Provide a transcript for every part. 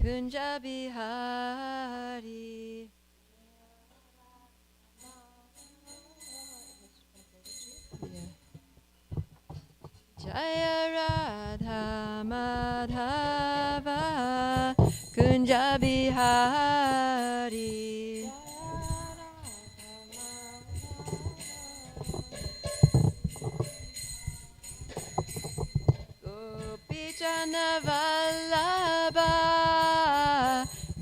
Kunja Bihari. Jaya Radha Madhava Kunja Bihari. Gopichana Vallabha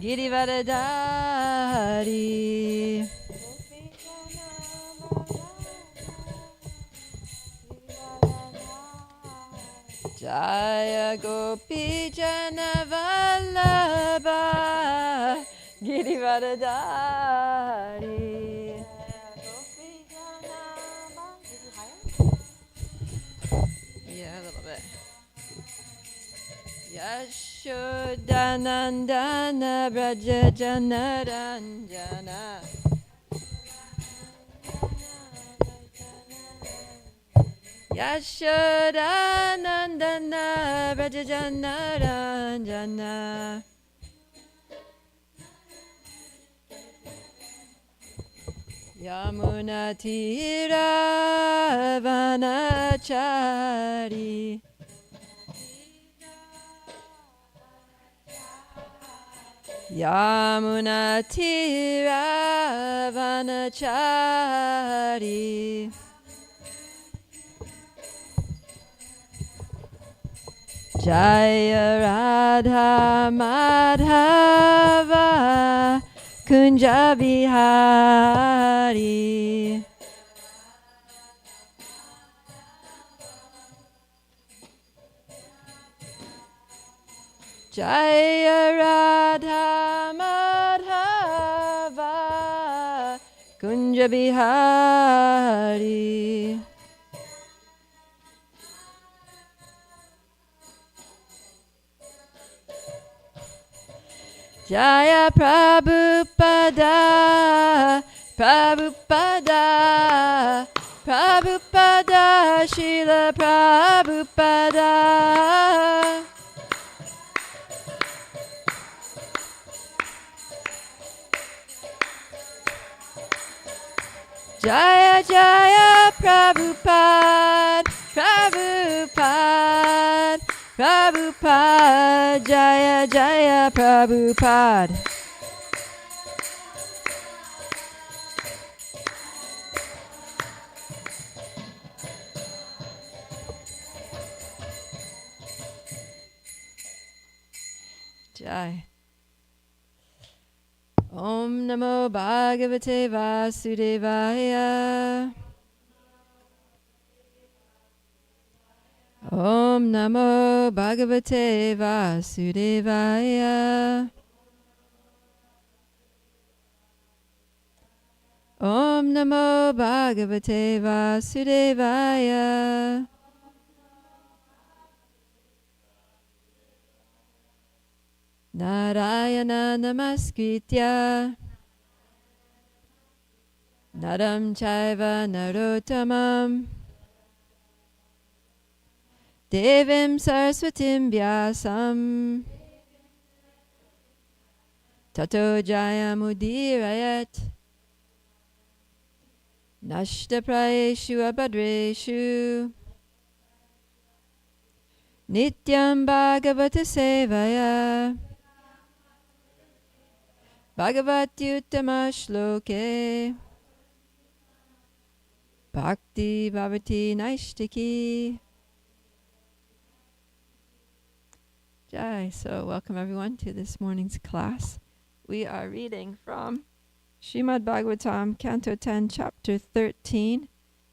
Girivaradari. Jaya Gopichana Vallabha Girivaradari. Yeah, a little bit. Yashodanandana Braja Janaranjana. Yashodanandana Braja Janaranjana. Yamuna Tira Vanachari. Yamuna Tira Vanachari. Jaya Radha Madhava Kunja Bihari. Jaya Radha Madhava Kunja Bihari. Jaya Prabhupada, Prabhupada, Prabhupada, Srila Prabhupada. Jaya Jaya Prabhupada, Prabhupada, Prabhupada, Jaya Jaya Prabhupada. Jai. Om Namo Bhagavate Vasudevaya. Om Namo Bhagavate Vasudevaya. Om Namo Bhagavate Vasudevaya. Narayana Namaskritya Naram Chaiva Narottamam Devim Saraswatim Vyasam Tato Jayamudirayat Nashtaprayeshu Abhadreshu Nityam Bhagavata Sevaya Bhagavatyuttama Shloke Bhakti Bhavati Naishtiki. Jai. So welcome everyone to this morning's class. We are reading from Srimad Bhagavatam, Canto 10, Chapter 13.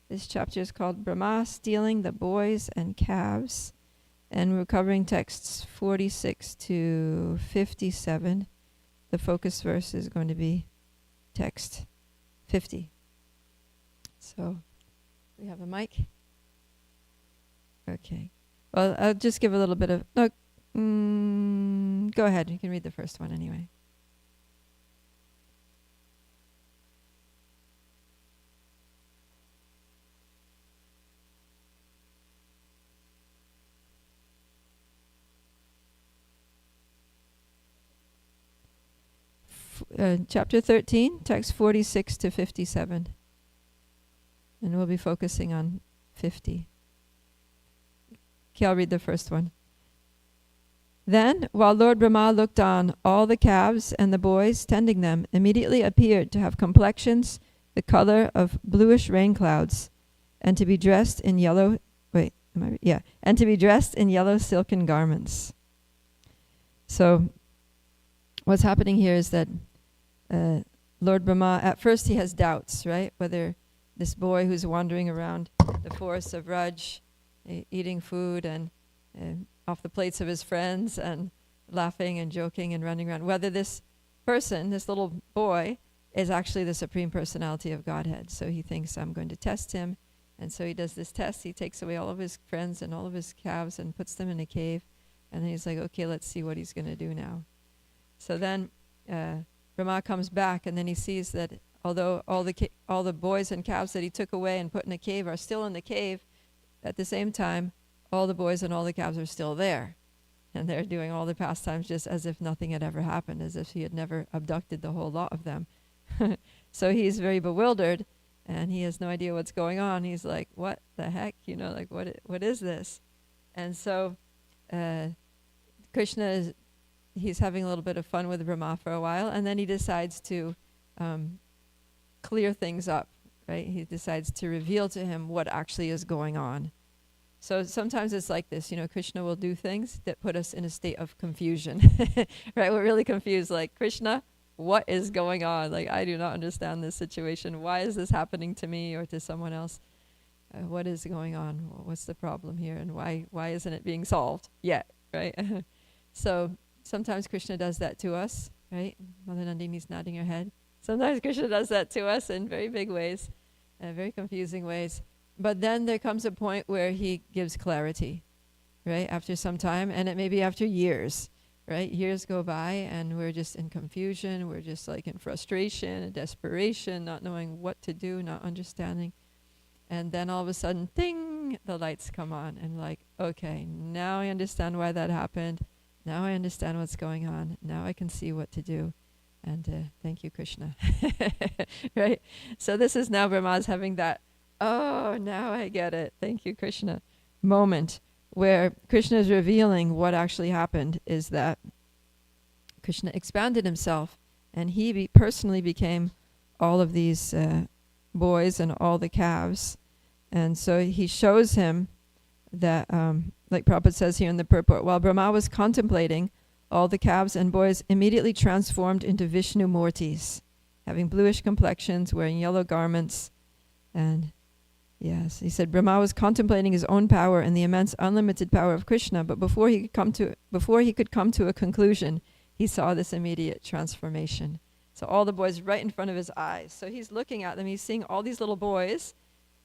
This chapter is called Brahma Stealing the Boys and Calves. And we're covering texts 46 to 57. The focus verse is going to be text 50. So, we have a mic? Okay. Well, I'll just give a little bit of... No, go ahead. You can read the first one anyway. chapter 13, text 46 to 57. And we'll be focusing on 50. Okay, I'll read the first one. Then, while Lord Brahma looked on, all the calves and the boys tending them immediately appeared to have complexions the color of bluish rain clouds, and to be dressed in yellow and to be dressed in yellow silken garments. So what's happening here is that Lord Brahma, at first he has doubts, right? Whether this boy who's wandering around the forests of Raj, eating food and off the plates of his friends and laughing and joking and running around, whether this person, this little boy, is actually the Supreme Personality of Godhead. So he thinks, I'm going to test him. And so he does this test. He takes away all of his friends and all of his calves and puts them in a cave. And then he's like, okay, let's see what he's going to do now. So then Brahma comes back, and then he sees that although all the boys and calves that he took away and put in a cave are still in the cave, at the same time, all the boys and all the calves are still there. And they're doing all the pastimes just as if nothing had ever happened, as if he had never abducted the whole lot of them. So he's very bewildered, and he has no idea what's going on. He's like, what the heck? Like, what is this? And so Krishna he's having a little bit of fun with Brahma for a while, and then he decides to clear things up, right? He decides to reveal to him what actually is going on. So sometimes it's like this, Krishna will do things that put us in a state of confusion, right? We're really confused, like, Krishna, what is going on? Like, I do not understand this situation. Why is this happening to me or to someone else? What is going on? What's the problem here? And why isn't it being solved yet, right? So sometimes Krishna does that to us, right? Mother Nandini's nodding her head. Sometimes Krishna does that to us in very big ways, very confusing ways. But then there comes a point where he gives clarity, right? After some time, and it may be after years, right? Years go by and we're just in confusion. We're just like in frustration and desperation, not knowing what to do, not understanding. And then all of a sudden, ding, the lights come on and like, okay, now I understand why that happened. Now I understand what's going on. Now I can see what to do. And thank you, Krishna. Right? So this is now Brahma's having that, oh, now I get it. Thank you, Krishna. Moment where Krishna is revealing what actually happened is that Krishna expanded himself, and he personally became all of these boys and all the calves. And so he shows him that, like Prabhupada says here in the purport, while Brahma was contemplating, all the calves and boys immediately transformed into Vishnu Murtis, having bluish complexions, wearing yellow garments. And yes, he said Brahma was contemplating his own power and the immense unlimited power of Krishna, but before he could come to a conclusion, he saw this immediate transformation. So all the boys right in front of his eyes. So he's looking at them, he's seeing all these little boys,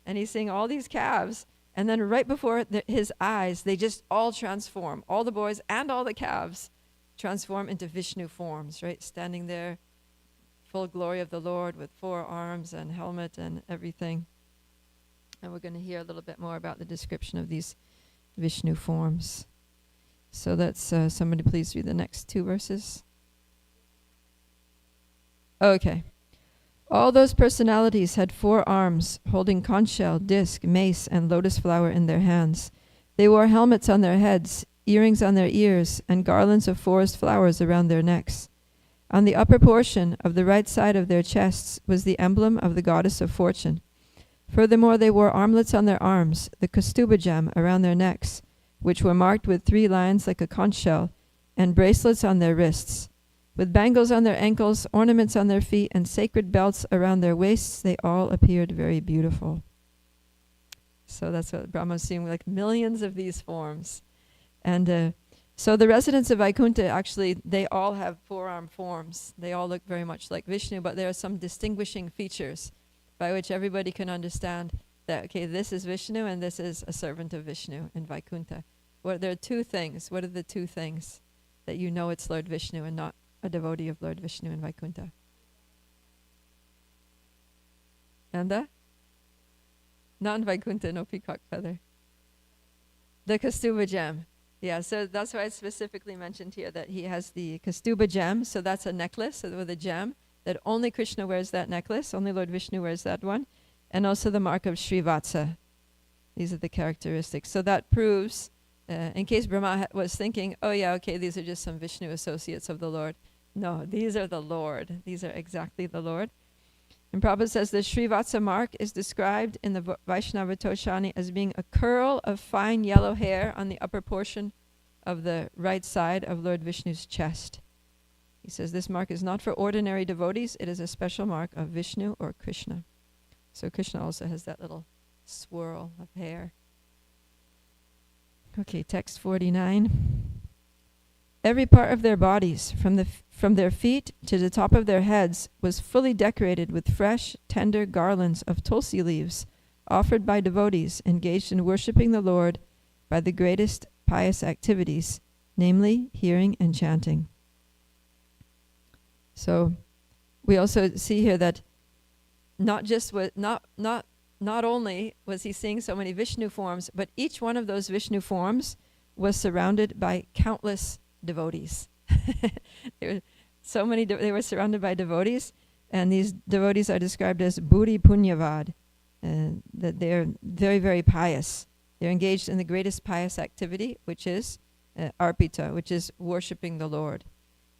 and he's seeing all these calves, and then right before his eyes, they just all transform. All the boys and all the calves transform into Vishnu forms, right? Standing there, full glory of the Lord with 4 arms and helmet and everything. And we're going to hear a little bit more about the description of these Vishnu forms. So let's, somebody please read the next 2 verses. Okay. All those personalities had 4 arms, holding conch shell, disc, mace, and lotus flower in their hands. They wore helmets on their heads, earrings on their ears, and garlands of forest flowers around their necks. On the upper portion of the right side of their chests was the emblem of the goddess of fortune. Furthermore, they wore armlets on their arms, the kastuba gem around their necks, which were marked with 3 lines like a conch shell, and bracelets on their wrists. With bangles on their ankles, ornaments on their feet, and sacred belts around their waists, they all appeared very beautiful. So that's what Brahma was seeing, like millions of these forms. And so the residents of Vaikuntha, actually, they all have 4-arm forms. They all look very much like Vishnu, but there are some distinguishing features by which everybody can understand that, okay, this is Vishnu and this is a servant of Vishnu in Vaikuntha. There are 2 things. What are the 2 things that you know it's Lord Vishnu and not a devotee of Lord Vishnu in Vaikuntha? And not in Vaikuntha, no peacock feather. The kastuba gem. Yeah, so that's why it's specifically mentioned here that he has the Kastuba gem. So that's a necklace with a gem that only Krishna wears that necklace. Only Lord Vishnu wears that one. And also the mark of Srivatsa. These are the characteristics. So that proves, in case Brahma was thinking, oh yeah, okay, these are just some Vishnu associates of the Lord. No, these are the Lord. These are exactly the Lord. And Prabhupada says the Srivatsa mark is described in the Vaishnava Toshani as being a curl of fine yellow hair on the upper portion of the right side of Lord Vishnu's chest. He says this mark is not for ordinary devotees. It is a special mark of Vishnu or Krishna. So Krishna also has that little swirl of hair. Okay, text 49. Every part of their bodies, from their feet to the top of their heads, was fully decorated with fresh, tender garlands of tulsi leaves, offered by devotees engaged in worshipping the Lord by the greatest pious activities, namely hearing and chanting. So, we also see here that not only was he seeing so many Vishnu forms, but each one of those Vishnu forms was surrounded by countless devotees. There were so many. They were surrounded by devotees, and these devotees are described as Bhuri Punyavad, that they're very, very pious. They're engaged in the greatest pious activity, which is arpita, which is worshipping the Lord.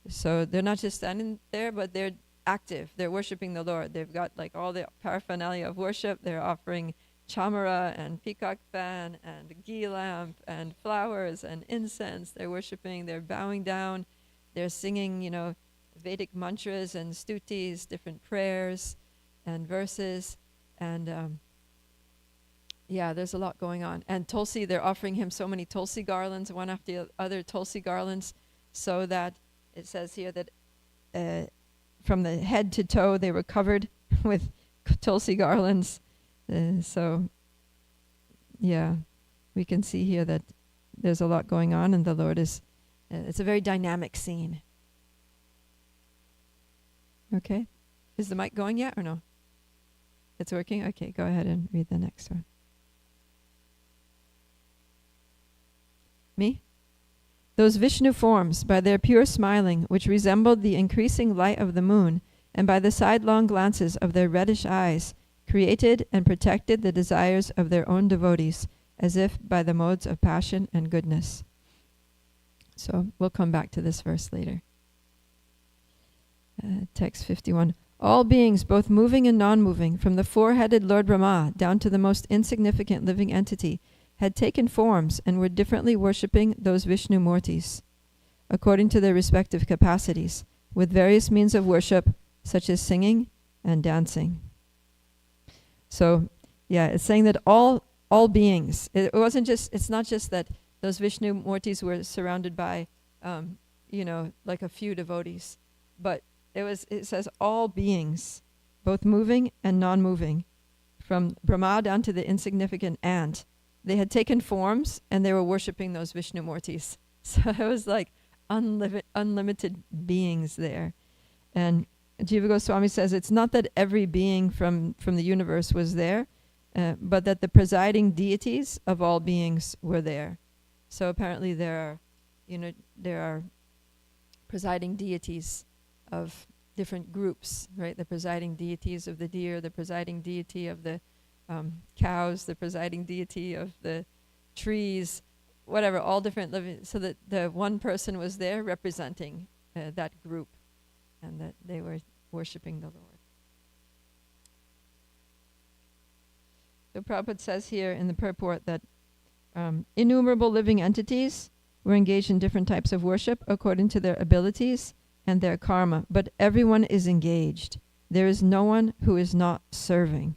So they're not just standing there, but they're active. They're worshipping the Lord. They've got like all the paraphernalia of worship. They're offering chamara and peacock fan and ghee lamp and flowers and incense. They're worshipping. They're bowing down. They're singing, Vedic mantras and stutis, different prayers and verses. And there's a lot going on. And Tulsi, they're offering him so many Tulsi garlands, one after the other Tulsi garlands, so that it says here that from the head to toe they were covered with Tulsi garlands. We can see here that there's a lot going on, and the Lord is, it's a very dynamic scene. Okay. Is the mic going yet or no? It's working? Okay, go ahead and read the next one. Me? Those Vishnu forms, by their pure smiling, which resembled the increasing light of the moon, and by the sidelong glances of their reddish eyes, created and protected the desires of their own devotees, as if by the modes of passion and goodness. So we'll come back to this verse later. Text 51. All beings, both moving and non-moving, from the four-headed Lord Brahma down to the most insignificant living entity, had taken forms and were differently worshipping those Vishnu Murtis, according to their respective capacities, with various means of worship, such as singing and dancing. So, it's saying that all beings, it's not just that those Vishnu Murtis were surrounded by, like a few devotees, but it says all beings, both moving and non-moving, from Brahma down to the insignificant ant, they had taken forms and they were worshipping those Vishnu Murtis. So it was like unlimited beings there. And Jiva Goswami says it's not that every being from the universe was there, but that the presiding deities of all beings were there. So apparently there are presiding deities of different groups, right? The presiding deities of the deer, the presiding deity of the cows, the presiding deity of the trees, whatever, all different living, so that the one person was there representing that group, and that they were worshipping the Lord. So Prabhupada says here in the purport that innumerable living entities were engaged in different types of worship according to their abilities and their karma, but everyone is engaged. There is no one who is not serving.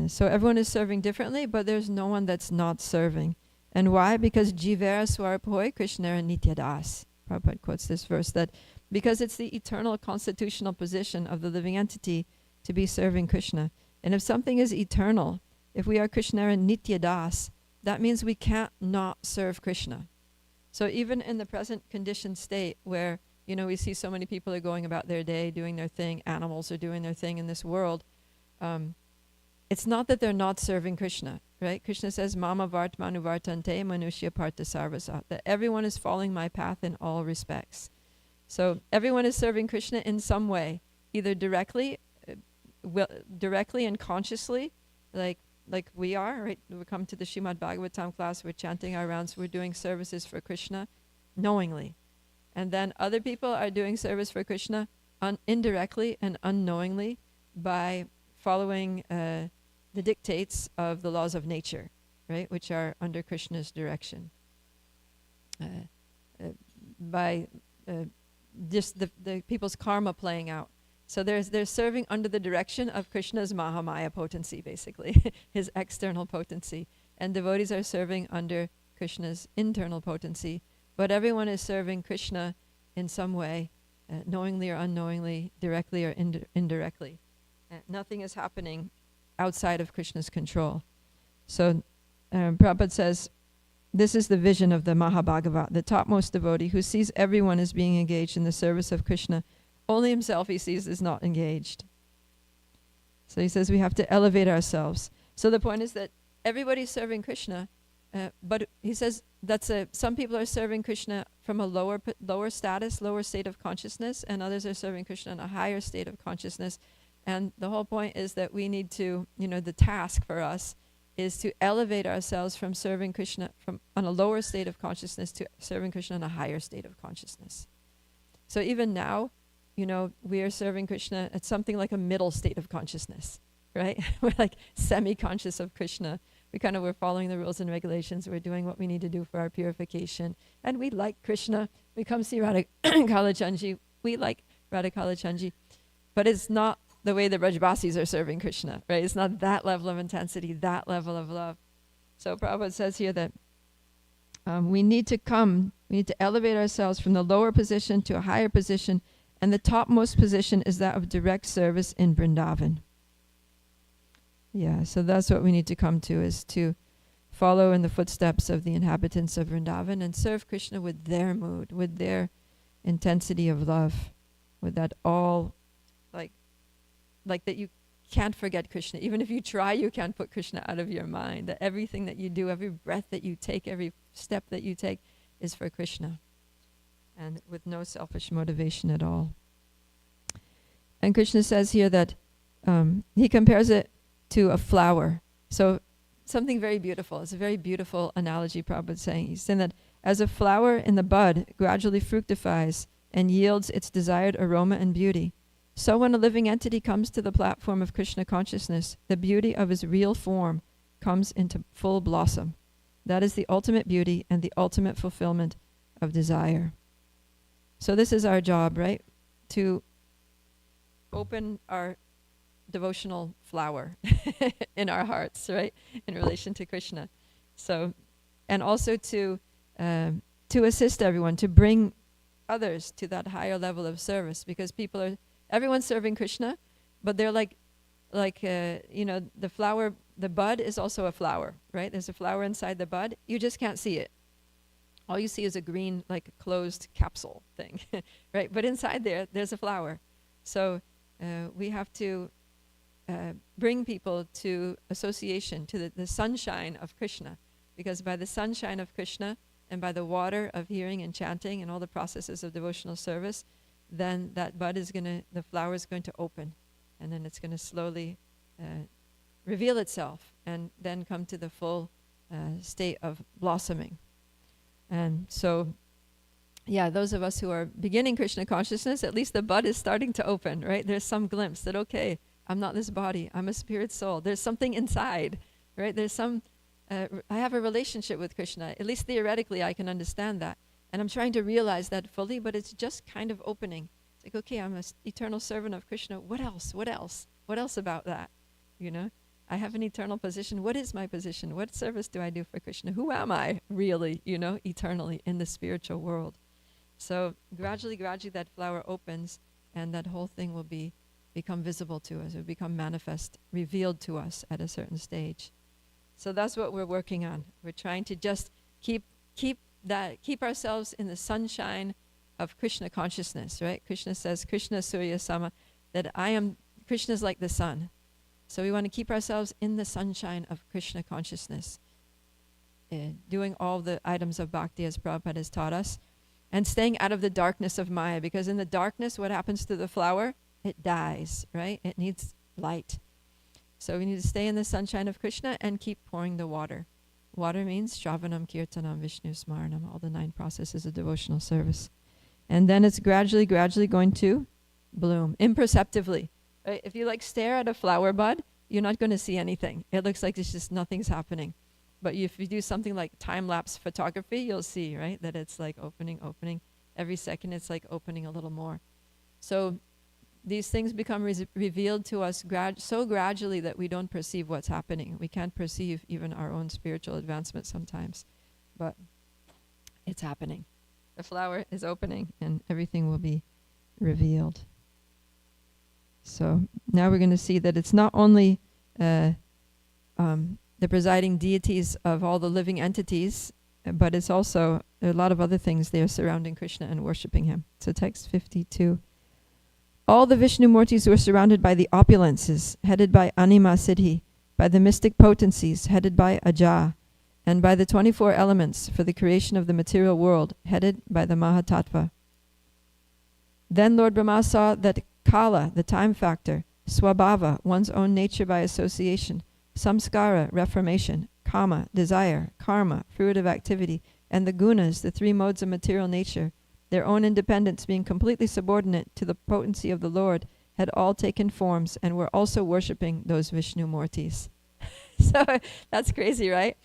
So everyone is serving differently, but there's no one that's not serving. And why? Because Jivera Swarapoi Krishnera Nityadas. Prabhupada quotes this verse, that because it's the eternal constitutional position of the living entity to be serving Krishna. And if something is eternal, if we are Krishnera Nityadas, that means we can't not serve Krishna. So even in the present conditioned state where, we see so many people are going about their day, doing their thing, animals are doing their thing in this world, it's not that they're not serving Krishna. right? Krishna says, Mama Vartmanu Vartante Manushya Partha Sarvasa, that everyone is following my path in all respects. So everyone is serving Krishna in some way, either directly and consciously, like we are, right? We come to the Srimad Bhagavatam class, we're chanting our rounds, we're doing services for Krishna knowingly. And then other people are doing service for Krishna indirectly and unknowingly by following the dictates of the laws of nature, right? Which are under Krishna's direction. By just the people's karma playing out. So they're serving under the direction of Krishna's Mahamaya potency, basically, his external potency. And devotees are serving under Krishna's internal potency. But everyone is serving Krishna in some way, knowingly or unknowingly, directly or indirectly. Nothing is happening outside of Krishna's control. So Prabhupada says, this is the vision of the Mahabhagavat, the topmost devotee who sees everyone as being engaged in the service of Krishna. Only himself he sees is not engaged. So he says we have to elevate ourselves. So the point is that everybody's serving Krishna, but he says some people are serving Krishna from a lower status, lower state of consciousness, and others are serving Krishna in a higher state of consciousness. And the whole point is that we need to, the task for us is to elevate ourselves from serving Krishna on a lower state of consciousness to serving Krishna in a higher state of consciousness. So even now, we are serving Krishna at something like a middle state of consciousness, right? We're like semi-conscious of Krishna. We're following the rules and regulations. We're doing what we need to do for our purification. And we like Krishna. We come see Radha Kalachandji. We like Radha Kalachandji. But it's not the way the Brajbasis are serving Krishna, right? It's not that level of intensity, that level of love. So Prabhupada says here that we need to elevate ourselves from the lower position to a higher position, and the topmost position is that of direct service in Vrindavan. Yeah, so that's what we need to come to, is to follow in the footsteps of the inhabitants of Vrindavan and serve Krishna with their mood, with their intensity of love, with that all, like that you can't forget Krishna. Even if you try, you can't put Krishna out of your mind. That everything that you do, every breath that you take, every step that you take is for Krishna. And with no selfish motivation at all. And Krishna says here that he compares it to a flower. So something very beautiful. It's a very beautiful analogy Prabhupada is saying. He's saying that as a flower in the bud gradually fructifies and yields its desired aroma and beauty, so when a living entity comes to the platform of Krishna consciousness, the beauty of his real form comes into full blossom. That is the ultimate beauty and the ultimate fulfillment of desire. So this is our job, right? To open our devotional flower in our hearts, right? In relation to Krishna. So, and also to assist everyone, to bring others to that higher level of service, because everyone's serving Krishna, but they're the flower, the bud is also a flower, right? There's a flower inside the bud. You just can't see it. All you see is a green, closed capsule thing, right? But inside there's a flower. So we have to bring people to association, to the sunshine of Krishna, because by the sunshine of Krishna and by the water of hearing and chanting and all the processes of devotional service, then that bud the flower is going to open, and then it's going to slowly reveal itself and then come to the full state of blossoming. And so, those of us who are beginning Krishna consciousness, at least the bud is starting to open, right? There's some glimpse that, okay, I'm not this body, I'm a spirit soul. There's something inside, right? There's I have a relationship with Krishna. At least theoretically, I can understand that. And I'm trying to realize that fully, but it's just kind of opening. It's like, okay, I'm an eternal servant of Krishna. What else? What else? What else about that? I have an eternal position. What is my position? What service do I do for Krishna? Who am I really, eternally in the spiritual world? So gradually that flower opens, and that whole thing will become visible to us. It will become manifest, revealed to us at a certain stage. So that's what we're working on. We're trying to just keep ourselves in the sunshine of Krishna consciousness, right? Krishna says, Krishna Surya Sama, that Krishna's like the sun. So we want to keep ourselves in the sunshine of Krishna consciousness, doing all the items of bhakti as Prabhupada has taught us, and staying out of the darkness of Maya, because in the darkness, what happens to the flower? It dies, right? It needs light. So we need to stay in the sunshine of Krishna and keep pouring the water. Water means Shravanam, Kirtanam, Vishnu Smaranam, all the 9 processes of devotional service. And then it's gradually going to bloom, imperceptibly. Right? If you stare at a flower bud, you're not going to see anything. It looks like it's just nothing's happening. But if you do something like time-lapse photography, you'll see, right, that it's opening. Every second it's opening a little more. So these things become revealed to us so gradually that we don't perceive what's happening. We can't perceive even our own spiritual advancement sometimes. But it's happening. The flower is opening and everything will be revealed. So now we're going to see that it's not only the presiding deities of all the living entities, but it's also a lot of other things there surrounding Krishna and worshipping him. So text 52. All the Vishnu Murtis were surrounded by the opulences, headed by Anima Siddhi, by the mystic potencies, headed by Aja, and by the 24 elements for the creation of the material world, headed by the Mahatattva. Then Lord Brahma saw that Kala, the time factor, Swabhava, one's own nature by association, Samskara, reformation, Kama, desire, Karma, fruitive activity, and the Gunas, the 3 modes of material nature, their own independence being completely subordinate to the potency of the Lord, had all taken forms and were also worshipping those Vishnu Murtis. So that's crazy, right?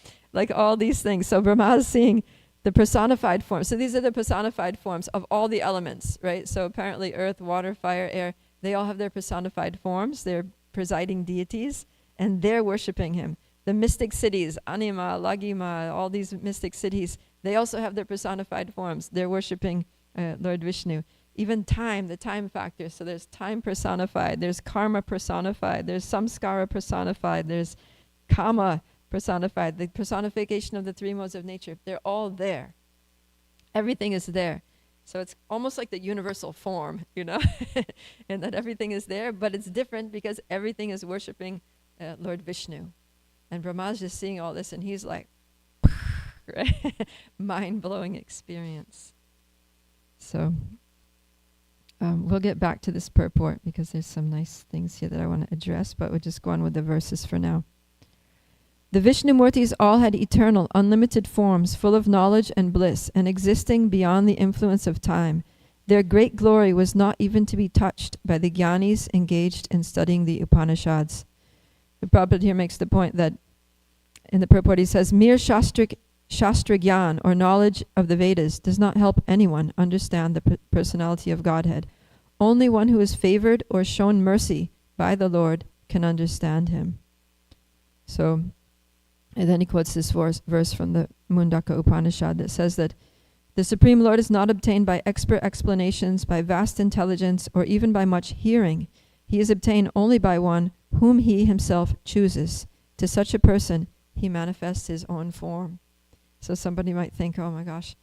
All these things. So Brahma is seeing the personified forms. So these are the personified forms of all the elements, right? So apparently earth, water, fire, air, they all have their personified forms. They're presiding deities, and they're worshipping him. The mystic cities, Anima, Lagima, all these mystic cities, they also have their personified forms. They're worshipping Lord Vishnu. Even time, the time factor. So there's time personified, there's karma personified, there's samskara personified, there's kama personified, the personification of the 3 modes of nature. They're all there. Everything is there. So it's almost like the universal form, and that everything is there, but it's different because everything is worshipping Lord Vishnu. And Brahma's just seeing all this and he's like, right? Mind-blowing experience. So we'll get back to this purport because there's some nice things here that I want to address, but we'll just go on with the verses for now. The Vishnu Murtis all had eternal, unlimited forms, full of knowledge and bliss, and existing beyond the influence of time. Their great glory was not even to be touched by the Gyanis engaged in studying the Upanishads. The Prabhupada here makes the point that in the purport he says, mere Shastra Gyan, or knowledge of the Vedas, does not help anyone understand the personality of Godhead. Only one who is favored or shown mercy by the Lord can understand him. So, and then he quotes this verse from the Mundaka Upanishad that says that the Supreme Lord is not obtained by expert explanations, by vast intelligence, or even by much hearing. He is obtained only by one whom he himself chooses. To such a person, he manifests his own form. So somebody might think, oh my gosh,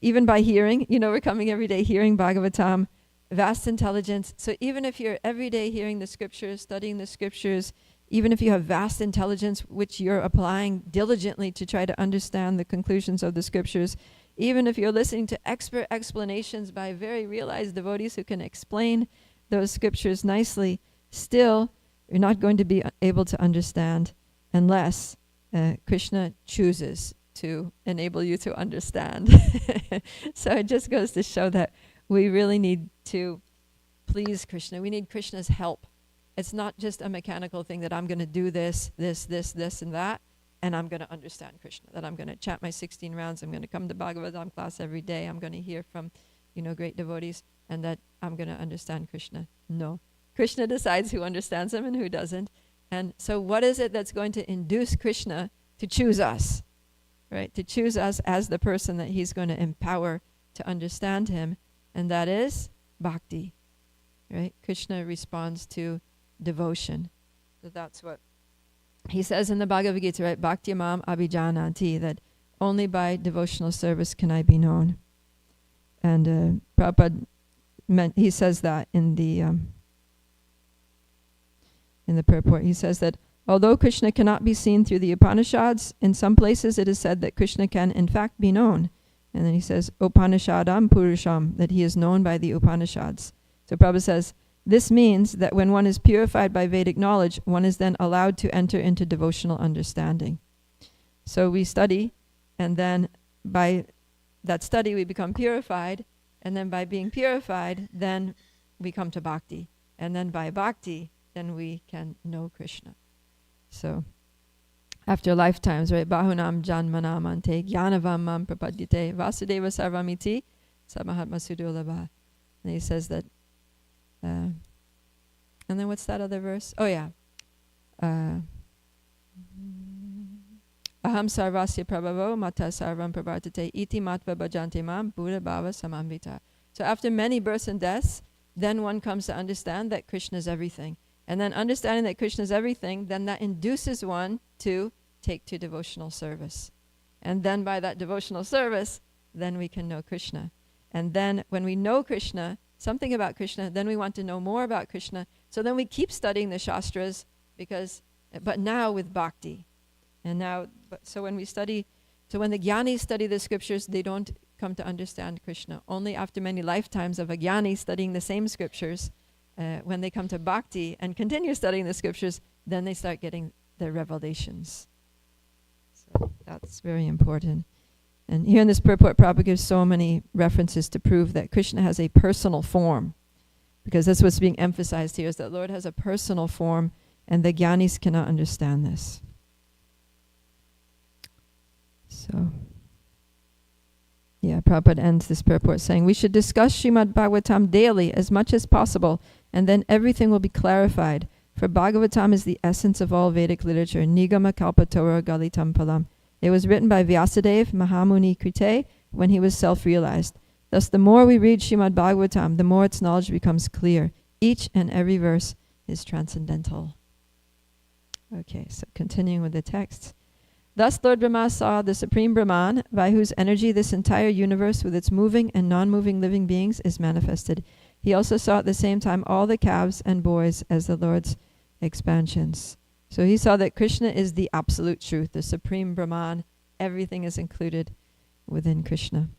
even by hearing, we're coming every day hearing Bhagavatam, vast intelligence. So even if you're every day hearing the scriptures, studying the scriptures, even if you have vast intelligence, which you're applying diligently to try to understand the conclusions of the scriptures, even if you're listening to expert explanations by very realized devotees who can explain those scriptures nicely, still you're not going to be able to understand unless Krishna chooses to enable you to understand. So it just goes to show that we really need to please Krishna. We need Krishna's help. It's not just a mechanical thing that I'm going to do this, and that, and I'm going to understand Krishna, that I'm going to chant my 16 rounds, I'm going to come to Bhagavatam class every day, I'm going to hear from, great devotees, and that I'm going to understand Krishna. No. Krishna decides who understands him and who doesn't. And so what is it that's going to induce Krishna to choose us, right? To choose us as the person that he's going to empower to understand him. And that is bhakti, right? Krishna responds to devotion. So that's what he says in the Bhagavad Gita, right? Bhakti mam abhijanati, that only by devotional service can I be known. And Prabhupada he says that in the in the purport. He says that although Krishna cannot be seen through the Upanishads, in some places it is said that Krishna can in fact be known. And then he says, Upanishadam Purusham, that he is known by the Upanishads. So Prabhupada says, this means that when one is purified by Vedic knowledge, one is then allowed to enter into devotional understanding. So we study, and then by that study we become purified, and then by being purified, then we come to bhakti. And then by bhakti, then we can know Krishna. So after lifetimes, right? Bahunam janmanam ante gyanavam mam prapadyate vasudeva sarvamiti samahatma sudurlabha. And he says that, and then what's that other verse? Oh yeah. Aham sarvasya prabhavo mata sarvam pravartate iti matva bhajante mam buddha bhava samamvita. So after many births and deaths, then one comes to understand that Krishna is everything. And then understanding that Krishna is everything, then that induces one to take to devotional service. And then by that devotional service, then we can know Krishna. And then when we know Krishna, something about Krishna, then we want to know more about Krishna. So then we keep studying the Shastras, but now with bhakti. And now, so when the Jnanis study the scriptures, they don't come to understand Krishna. Only after many lifetimes of a Jnani studying the same scriptures, when they come to bhakti and continue studying the scriptures, then they start getting the revelations. So that's very important. And here in this purport, Prabhupada gives so many references to prove that Krishna has a personal form, because that's what's being emphasized here, is that Lord has a personal form, and the Jnanis cannot understand this. So, yeah, Prabhupada ends this purport saying, we should discuss Srimad Bhagavatam daily as much as possible, and then everything will be clarified. For Bhagavatam is the essence of all Vedic literature, Nigama Kalpatora Galitam Palam. It was written by Vyasadeva Mahamuni Krite when he was self-realized. Thus, the more we read Srimad Bhagavatam, the more its knowledge becomes clear. Each and every verse is transcendental. Okay, so continuing with the text. Thus Lord Brahma saw the Supreme Brahman, by whose energy this entire universe with its moving and non-moving living beings is manifested. He also saw at the same time all the calves and boys as the Lord's expansions. So he saw that Krishna is the absolute truth, the Supreme Brahman. Everything is included within Krishna.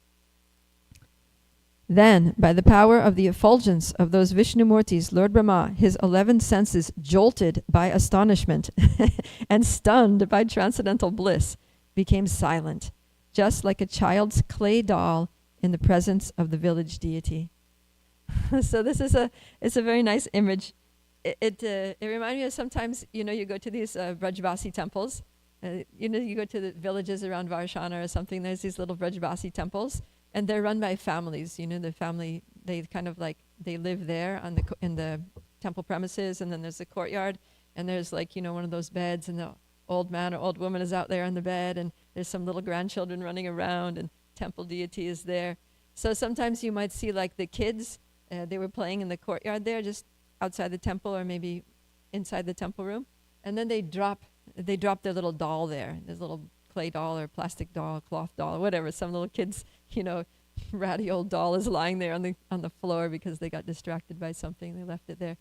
Then, by the power of the effulgence of those Vishnumurtis, Lord Brahma, his 11 senses jolted by astonishment and stunned by transcendental bliss, became silent, just like a child's clay doll in the presence of the village deity. So this is it's a very nice image. It reminds me of sometimes, you go to these Brajvasi temples. You go to the villages around Varshana or something, there's these little Brajvasi temples. And they're run by families, the family, they kind of like, they live there in the temple premises, and then there's the courtyard, and there's like, one of those beds, and the old man or old woman is out there on the bed, and there's some little grandchildren running around, and temple deity is there. So sometimes you might see like the kids, they were playing in the courtyard there, just outside the temple, or maybe inside the temple room, and then they drop their little doll there, this little clay doll or plastic doll, cloth doll, or whatever. Some little kids, ratty old doll is lying there on the floor because they got distracted by something. They left it there.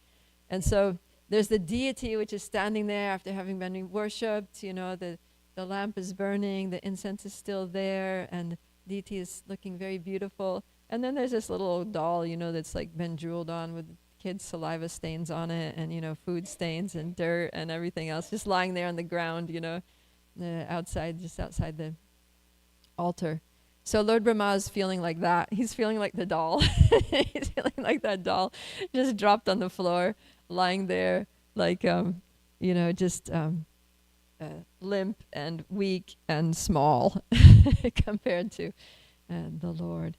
And so there's the deity which is standing there after having been worshipped. The lamp is burning, the incense is still there, and the deity is looking very beautiful. And then there's this little old doll, that's like been drooled on with kids' saliva stains on it, and food stains and dirt and everything else, just lying there on the ground, outside the altar. So Lord Brahma is feeling like that. He's feeling like the doll. He's feeling like that doll just dropped on the floor, lying there like, just limp and weak and small compared to the Lord.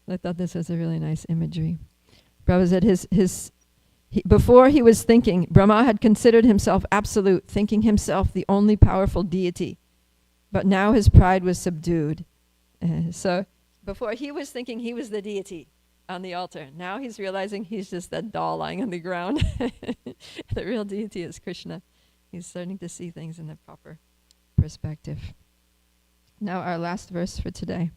I thought this was a really nice imagery. Prabhupada said before he was thinking, Brahma had considered himself absolute, thinking himself the only powerful deity. But now his pride was subdued. So before he was thinking he was the deity on the altar. Now he's realizing he's just that doll lying on the ground. The real deity is Krishna. He's starting to see things in the proper perspective. Now our last verse for today.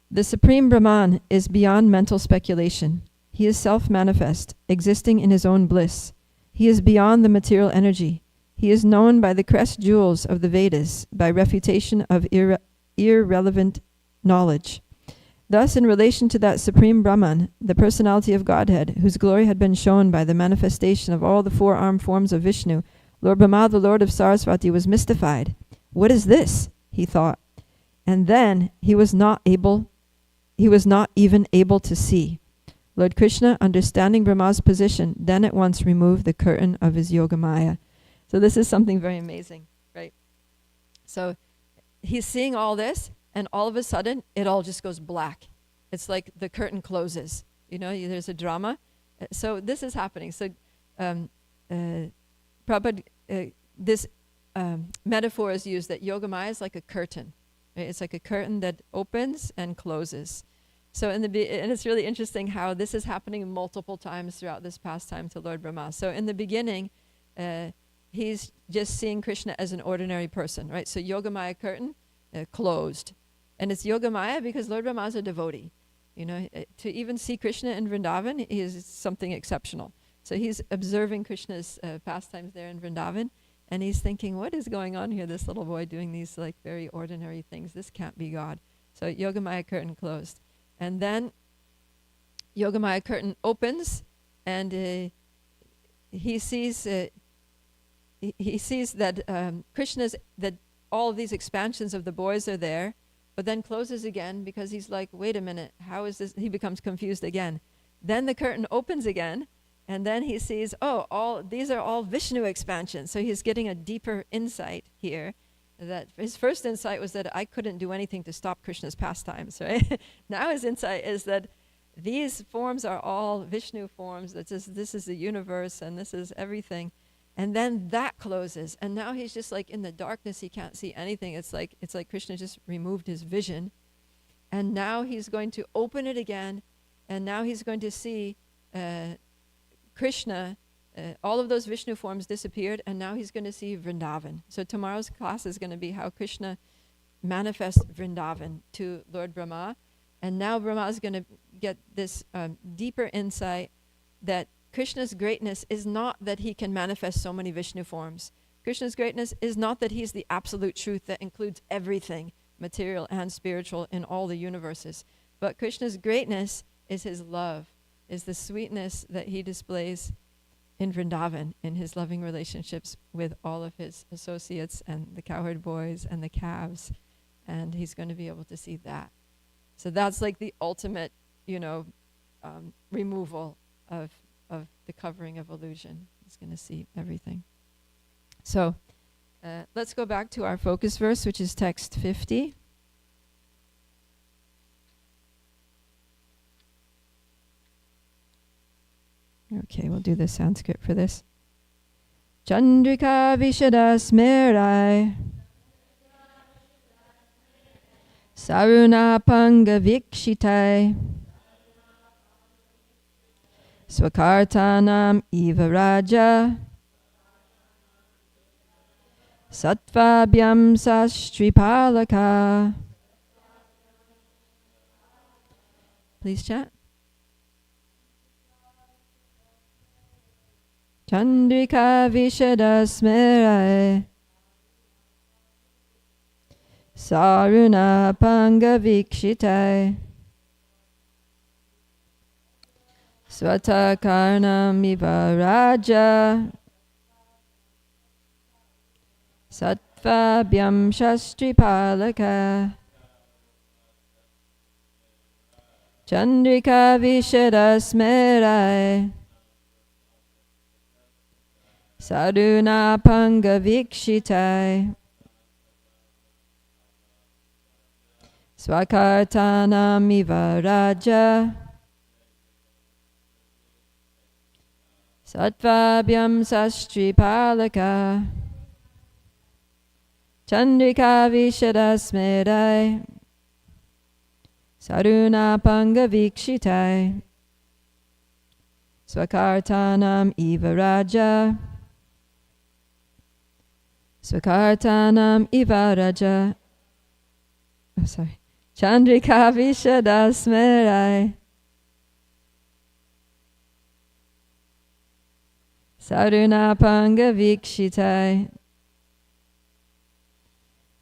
The Supreme Brahman is beyond mental speculation. He is self-manifest, existing in his own bliss. He is beyond the material energy. He is known by the crest jewels of the Vedas, by refutation of irrelevant knowledge. Thus, in relation to that Supreme Brahman, the personality of Godhead, whose glory had been shown by the manifestation of all the four-armed forms of Vishnu, Lord Brahma, the Lord of Sarasvati, was mystified. What is this? He thought. And then he was not even able to see. Lord Krishna, understanding Brahma's position, then at once removed the curtain of his Yogamaya. So this is something very amazing, right? So he's seeing all this, and all of a sudden, it all just goes black. It's like the curtain closes. You know, there's a drama. So this is happening. So Prabhupada, this metaphor is used that Yogamaya is like a curtain. Right? It's like a curtain that opens and closes. So and it's really interesting how this is happening multiple times throughout this pastime to Lord Brahma. So in the beginning, he's just seeing Krishna as an ordinary person, right? So Yogamaya curtain closed. And it's Yogamaya because Lord Brahma is a devotee. You know, to even see Krishna in Vrindavan is something exceptional. So he's observing Krishna's pastimes there in Vrindavan, and he's thinking, what is going on here? This little boy doing these like very ordinary things. This can't be God. So Yogamaya curtain closed. And then Yogamaya curtain opens, and he sees that Krishna's, that all of these expansions of the boys are there, but then closes again because he's like, wait a minute, how is this? He becomes confused again. Then the curtain opens again, and then he sees, these are all Vishnu expansions. So he's getting a deeper insight here. That his first insight was that I couldn't do anything to stop Krishna's pastimes, right? Now his insight is that these forms are all Vishnu forms. This is the universe, and this is everything. And then that closes, and now he's just like in the darkness. He can't see anything. It's like Krishna just removed his vision, and now he's going to open it again, and now he's going to see Krishna. All of those Vishnu forms disappeared, and now he's going to see Vrindavan. So tomorrow's class is going to be how Krishna manifests Vrindavan to Lord Brahma, and now Brahma is going to get this deeper insight that Krishna's greatness is not that he can manifest so many Vishnu forms. Krishna's greatness is not that he's the absolute truth that includes everything, material and spiritual, in all the universes. But Krishna's greatness is his love, is the sweetness that he displays in Vrindavan, in his loving relationships with all of his associates and the cowherd boys and the calves. And he's going to be able to see that. So that's like the ultimate, removal of the covering of illusion. He's going to see everything. So let's go back to our focus verse, which is text 50. Okay, we'll do the Sanskrit for this. Chandrika Vishada Smerai Saruna Panga Vikshitai Swakartanam Eva Raja Satvabhyam Sastripalaka. Please chat. Chandrika Vishada Smerai Saruna Panga Vikshitai Swatakarnam Iva Raja Satvabhyam Shastripalaka. Chandrika Vishada Smerai Sadhuna Panga Vikshitai Swakartanam Iva Raja Satvabhyam Sastripalaka. Chandrika Vishada Smerai Sadhuna Panga Vikshitai Swakartanam Iva Raja Swakartanam Iva Raja. Chandrika Vishada Smerai Sarunapanga Vikshitai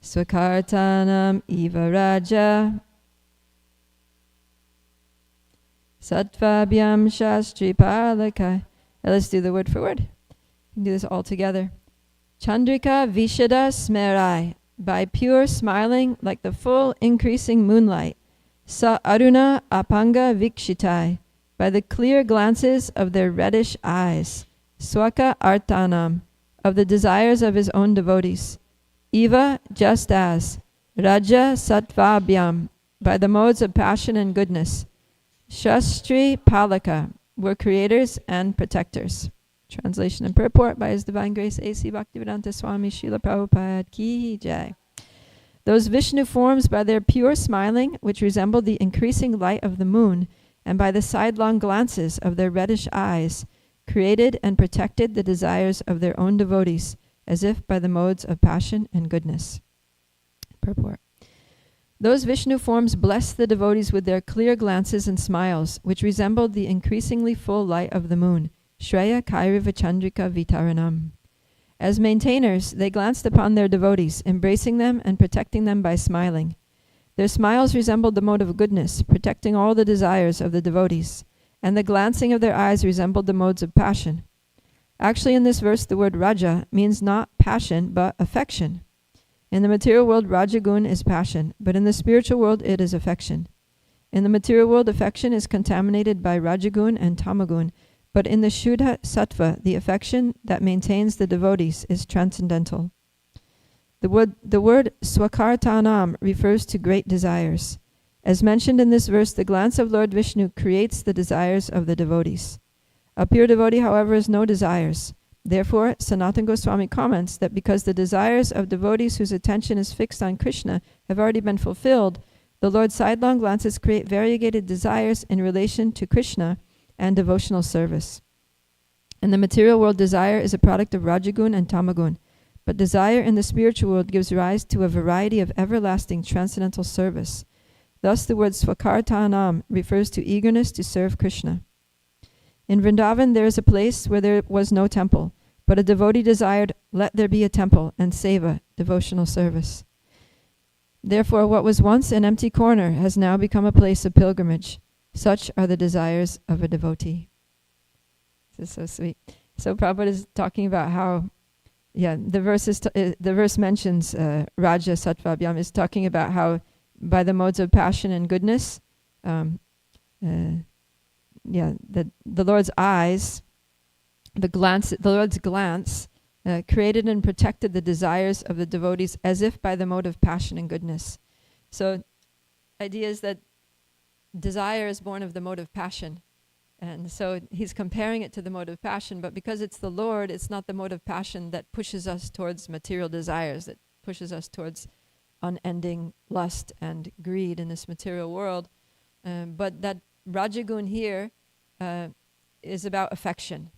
Swakartanam Eva Raja Sattvabhyam Shastri Palakai. Let's do the word for word. We can do this all together. Chandrika Vishada Smerai. By pure smiling like the full increasing moonlight. Sa Aruna Apanga Vikshitai. By the clear glances of their reddish eyes. Swaka Artanam. Of the desires of his own devotees. Eva, just as. Raja Sattvabhyam. By the modes of passion and goodness. Shastri Palaka, were creators and protectors. Translation and purport by His Divine Grace A.C. Bhaktivedanta Swami Srila Prabhupada Ki Jai. Those Vishnu forms by their pure smiling, which resembled the increasing light of the moon, and by the sidelong glances of their reddish eyes, created and protected the desires of their own devotees, as if by the modes of passion and goodness. Purport. Those Vishnu forms blessed the devotees with their clear glances and smiles, which resembled the increasingly full light of the moon. Shreya Kairiva Chandrika Vitaranam. As maintainers, they glanced upon their devotees, embracing them and protecting them by smiling. Their smiles resembled the mode of goodness, protecting all the desires of the devotees, and the glancing of their eyes resembled the modes of passion. Actually, in this verse, the word Raja means not passion, but affection. In the material world, Rajagun is passion, but in the spiritual world, it is affection. In the material world, affection is contaminated by Rajagun and Tamagun, but in the Shuddha Sattva, the affection that maintains the devotees is transcendental. The word Swakartanam refers to great desires. As mentioned in this verse, the glance of Lord Vishnu creates the desires of the devotees. A pure devotee, however, has no desires. Therefore, Sanatana Goswami comments that because the desires of devotees whose attention is fixed on Krishna have already been fulfilled, the Lord's sidelong glances create variegated desires in relation to Krishna and devotional service. In the material world, desire is a product of Rajagun and Tamagun, but desire in the spiritual world gives rise to a variety of everlasting transcendental service. Thus, the word Swakartanam refers to eagerness to serve Krishna. In Vrindavan, there is a place where there was no temple, but a devotee desired, let there be a temple, and seva, devotional service. Therefore, what was once an empty corner has now become a place of pilgrimage. Such are the desires of a devotee. This is so sweet. So Prabhupada is talking about how, the verse mentions Raja Sattvabhyam, is talking about how by the modes of passion and goodness, the Lord's eyes, the Lord's glance created and protected the desires of the devotees as if by the mode of passion and goodness. So, idea is that desire is born of the mode of passion. And so he's comparing it to the mode of passion, but because it's the Lord, it's not the mode of passion that pushes us towards material desires, that pushes us towards unending lust and greed in this material world. But that Rajagun here is about affection,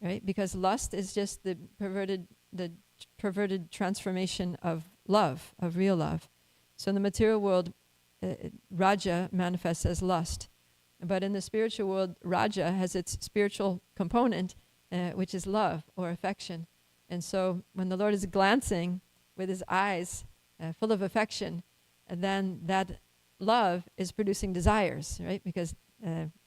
right? Because lust is just the perverted transformation of love, of real love. So in the material world, Raja manifests as lust. But in the spiritual world, Raja has its spiritual component, which is love or affection. And so when the Lord is glancing with his eyes full of affection, then that love is producing desires, right? Because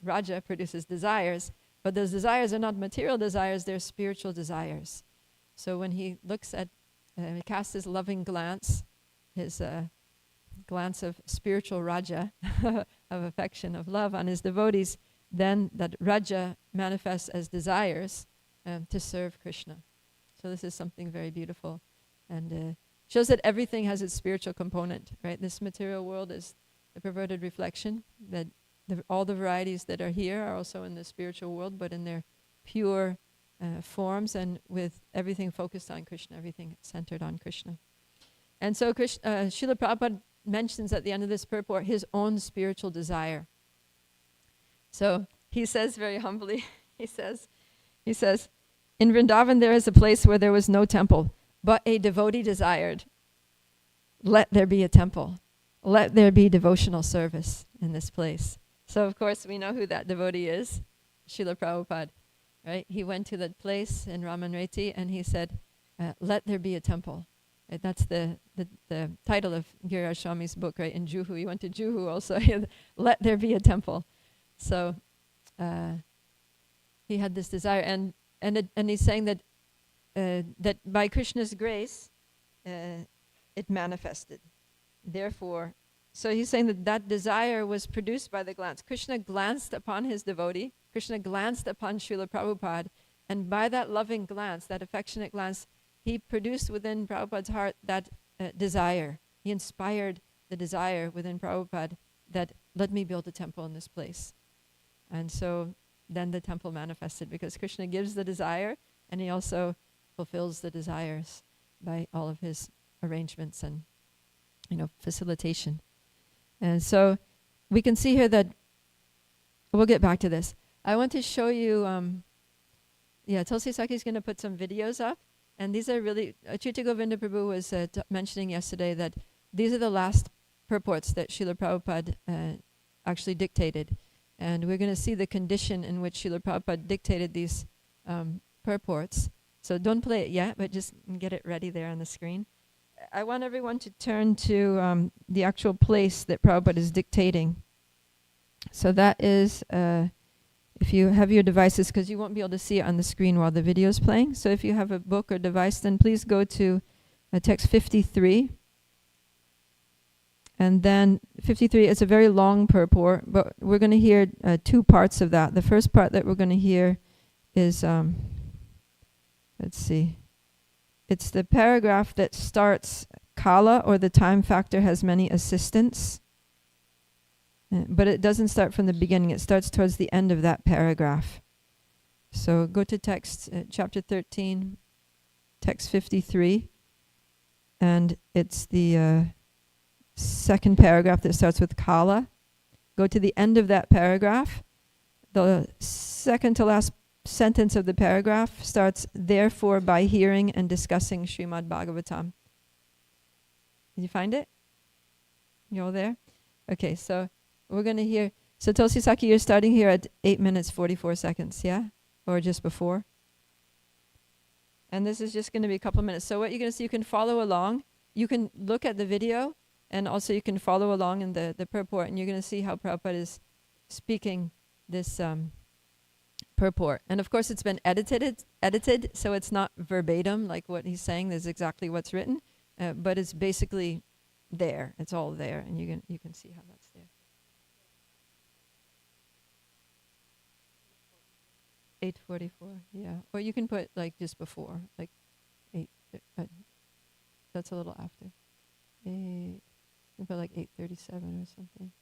Raja produces desires, but those desires are not material desires, they're spiritual desires. So when he looks at, he casts his loving glance, his glance of spiritual Raja, of affection, of love on his devotees, then that Raja manifests as desires to serve Krishna. So this is something very beautiful, and shows that everything has its spiritual component, right? This material world is the perverted reflection, that all the varieties that are here are also in the spiritual world, but in their pure forms and with everything focused on Krishna, everything centered on Krishna. And so Srila Prabhupada mentions at the end of this purport his own spiritual desire. So he says very humbly, he says, in Vrindavan there is a place where there was no temple, but a devotee desired, let there be a temple. Let there be devotional service in this place. So of course we know who that devotee is, Srila Prabhupada. right? He went to that place in Ramanreti and he said, let there be a temple. Right? That's the title of Giriraj Swami's book, right? In Juhu. He went to Juhu also. Let there be a temple. So he had this desire, and he's saying that that by Krishna's grace, it manifested. Therefore, so he's saying that that desire was produced by the glance. Krishna glanced upon his devotee. Krishna glanced upon Srila Prabhupada, and by that loving glance, that affectionate glance, he produced within Prabhupada's heart that desire. He inspired the desire within Prabhupada that let me build a temple in this place. And so then the temple manifested because Krishna gives the desire and he also fulfills the desires by all of his arrangements and, facilitation. And so we can see here that, we'll get back to this. I want to show you, Tulsi Saki is going to put some videos up. And these are really, Achyuta Govinda Prabhu was mentioning yesterday that these are the last purports that Srila Prabhupada actually dictated. And we're going to see the condition in which Srila Prabhupada dictated these purports. So don't play it yet, but just get it ready there on the screen. I want everyone to turn to the actual place that Prabhupada is dictating. So that is, if you have your devices, because you won't be able to see it on the screen while the video is playing. So if you have a book or device, then please go to text 53. And then 53 is a very long purport, but we're going to hear two parts of that. The first part that we're going to hear is, let's see, it's the paragraph that starts, Kala, or the time factor, has many assistants. But it doesn't start from the beginning. It starts towards the end of that paragraph. So go to text, chapter 13, text 53. And it's the second paragraph that starts with Kala. Go to the end of that paragraph. The second to last sentence of the paragraph starts, therefore, by hearing and discussing Srimad Bhagavatam. Did you find it? You all there? Okay, so we're going to hear, so Tulsi Saki, you're starting here at 8 minutes, 44 seconds, yeah? Or just before? And this is just going to be a couple minutes. So what you're going to see, you can follow along. You can look at the video, and also you can follow along in the purport, and you're going to see how Prabhupada is speaking this purport. And of course it's been edited, so it's not verbatim like what he's saying. There's exactly what's written, but it's basically there. It's all there, and you can see how that's there. 8:44, yeah. Or you can put like just before, like 8. That's a little after. You can put like 8:37 or something.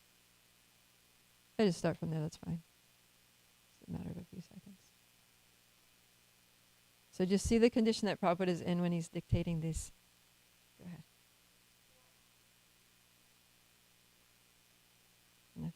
I just start from there. That's fine. It's a matter of a few seconds. So just see the condition that Prabhupada is in when he's dictating this. Go ahead. No.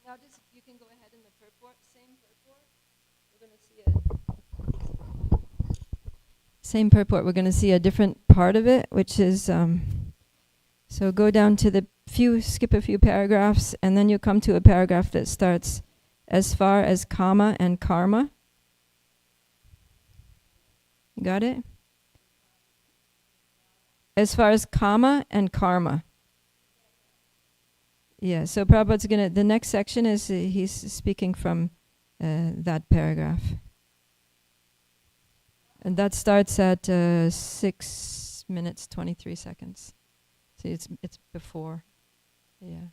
Now just, you can go ahead in the purport, same purport. We're going to see it. Same purport. We're going to see a different part of it, which is, so go down to skip a few paragraphs, and then you come to a paragraph that starts, as far as kama and karma. You got it? As far as kama and karma. Yeah, so Prabhupada's the next section is, he's speaking from that paragraph. And that starts at 6 minutes, 23 seconds. See, it's before. Yeah.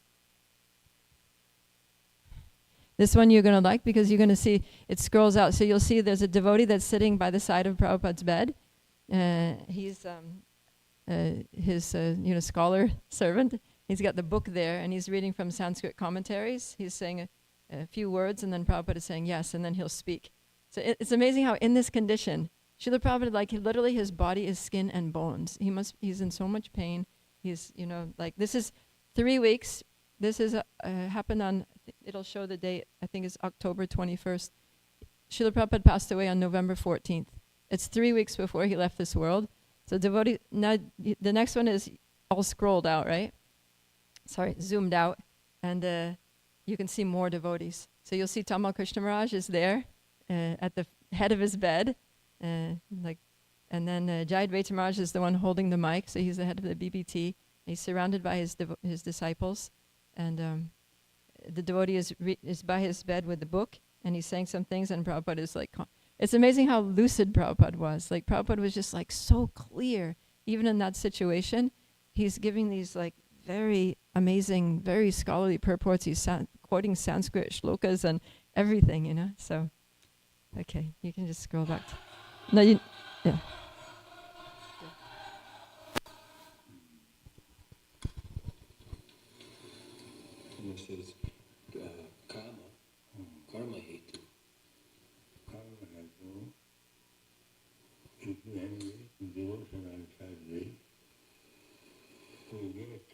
This one you're going to like because you're going to see, it scrolls out. So you'll see there's a devotee that's sitting by the side of Prabhupada's bed. He's his scholar servant. He's got the book there, and he's reading from Sanskrit commentaries. He's saying a few words, and then Prabhupada is saying yes, and then he'll speak. So it's amazing how in this condition, Srila Prabhupada, literally his body is skin and bones. He's in so much pain. He's, this is 3 weeks. This is happened on, it'll show the date, I think it's October 21st. Srila Prabhupada passed away on November 14th. It's 3 weeks before he left this world. So devotee, now the next one is all scrolled out, right? Sorry, zoomed out. And you can see more devotees. So you'll see Tamal Krishna Maharaj is there at the head of his bed. And then Jai Advaita Maharaj is the one holding the mic. So he's the head of the BBT. He's surrounded by his disciples. And the devotee is by his bed with the book. And he's saying some things. And Prabhupada is it's amazing how lucid Prabhupada was. Prabhupada was just so clear. Even in that situation, he's giving these very amazing, very scholarly purports. He's quoting Sanskrit shlokas and everything, So, okay, you can just scroll back. Yeah. And it says, karma hetu. Karma hetu is when devotional service we get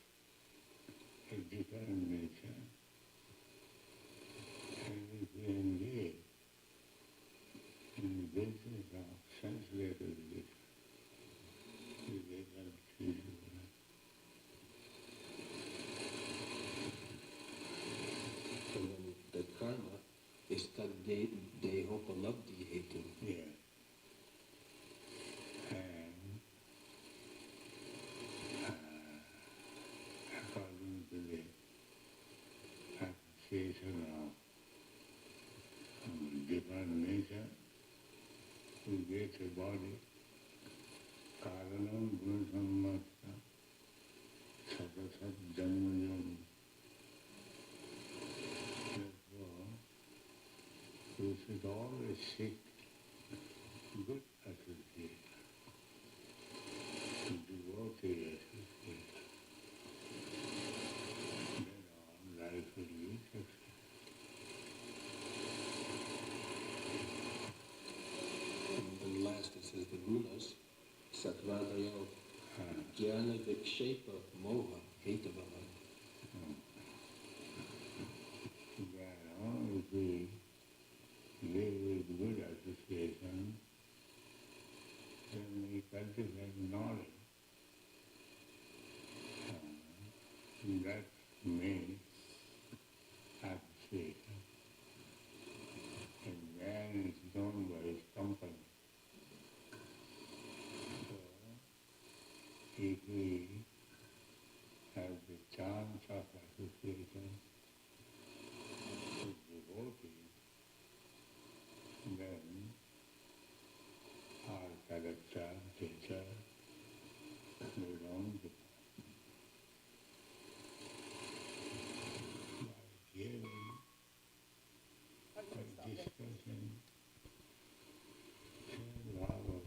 a different nature, and if we engage in the business of sense gratification, we get unfeasible. So then the karma is tad dehopalabdhi hetu. Yeah. And according to the appreciation of different nature, we get a body, karanam gunasammatha satasat janmayam. Therefore, we should always seek good association, devotee association. Then our life will be successful. And last it says the gunas, satvadayo, jnana vikshepa moha hetavana. If we live with good association, then we cultivate knowledge. That means appreciation. And man is known by his company. So, if we have the chance of association with devotees, then our character, nature, goes on to hearing, by discussing, Bhagavatam.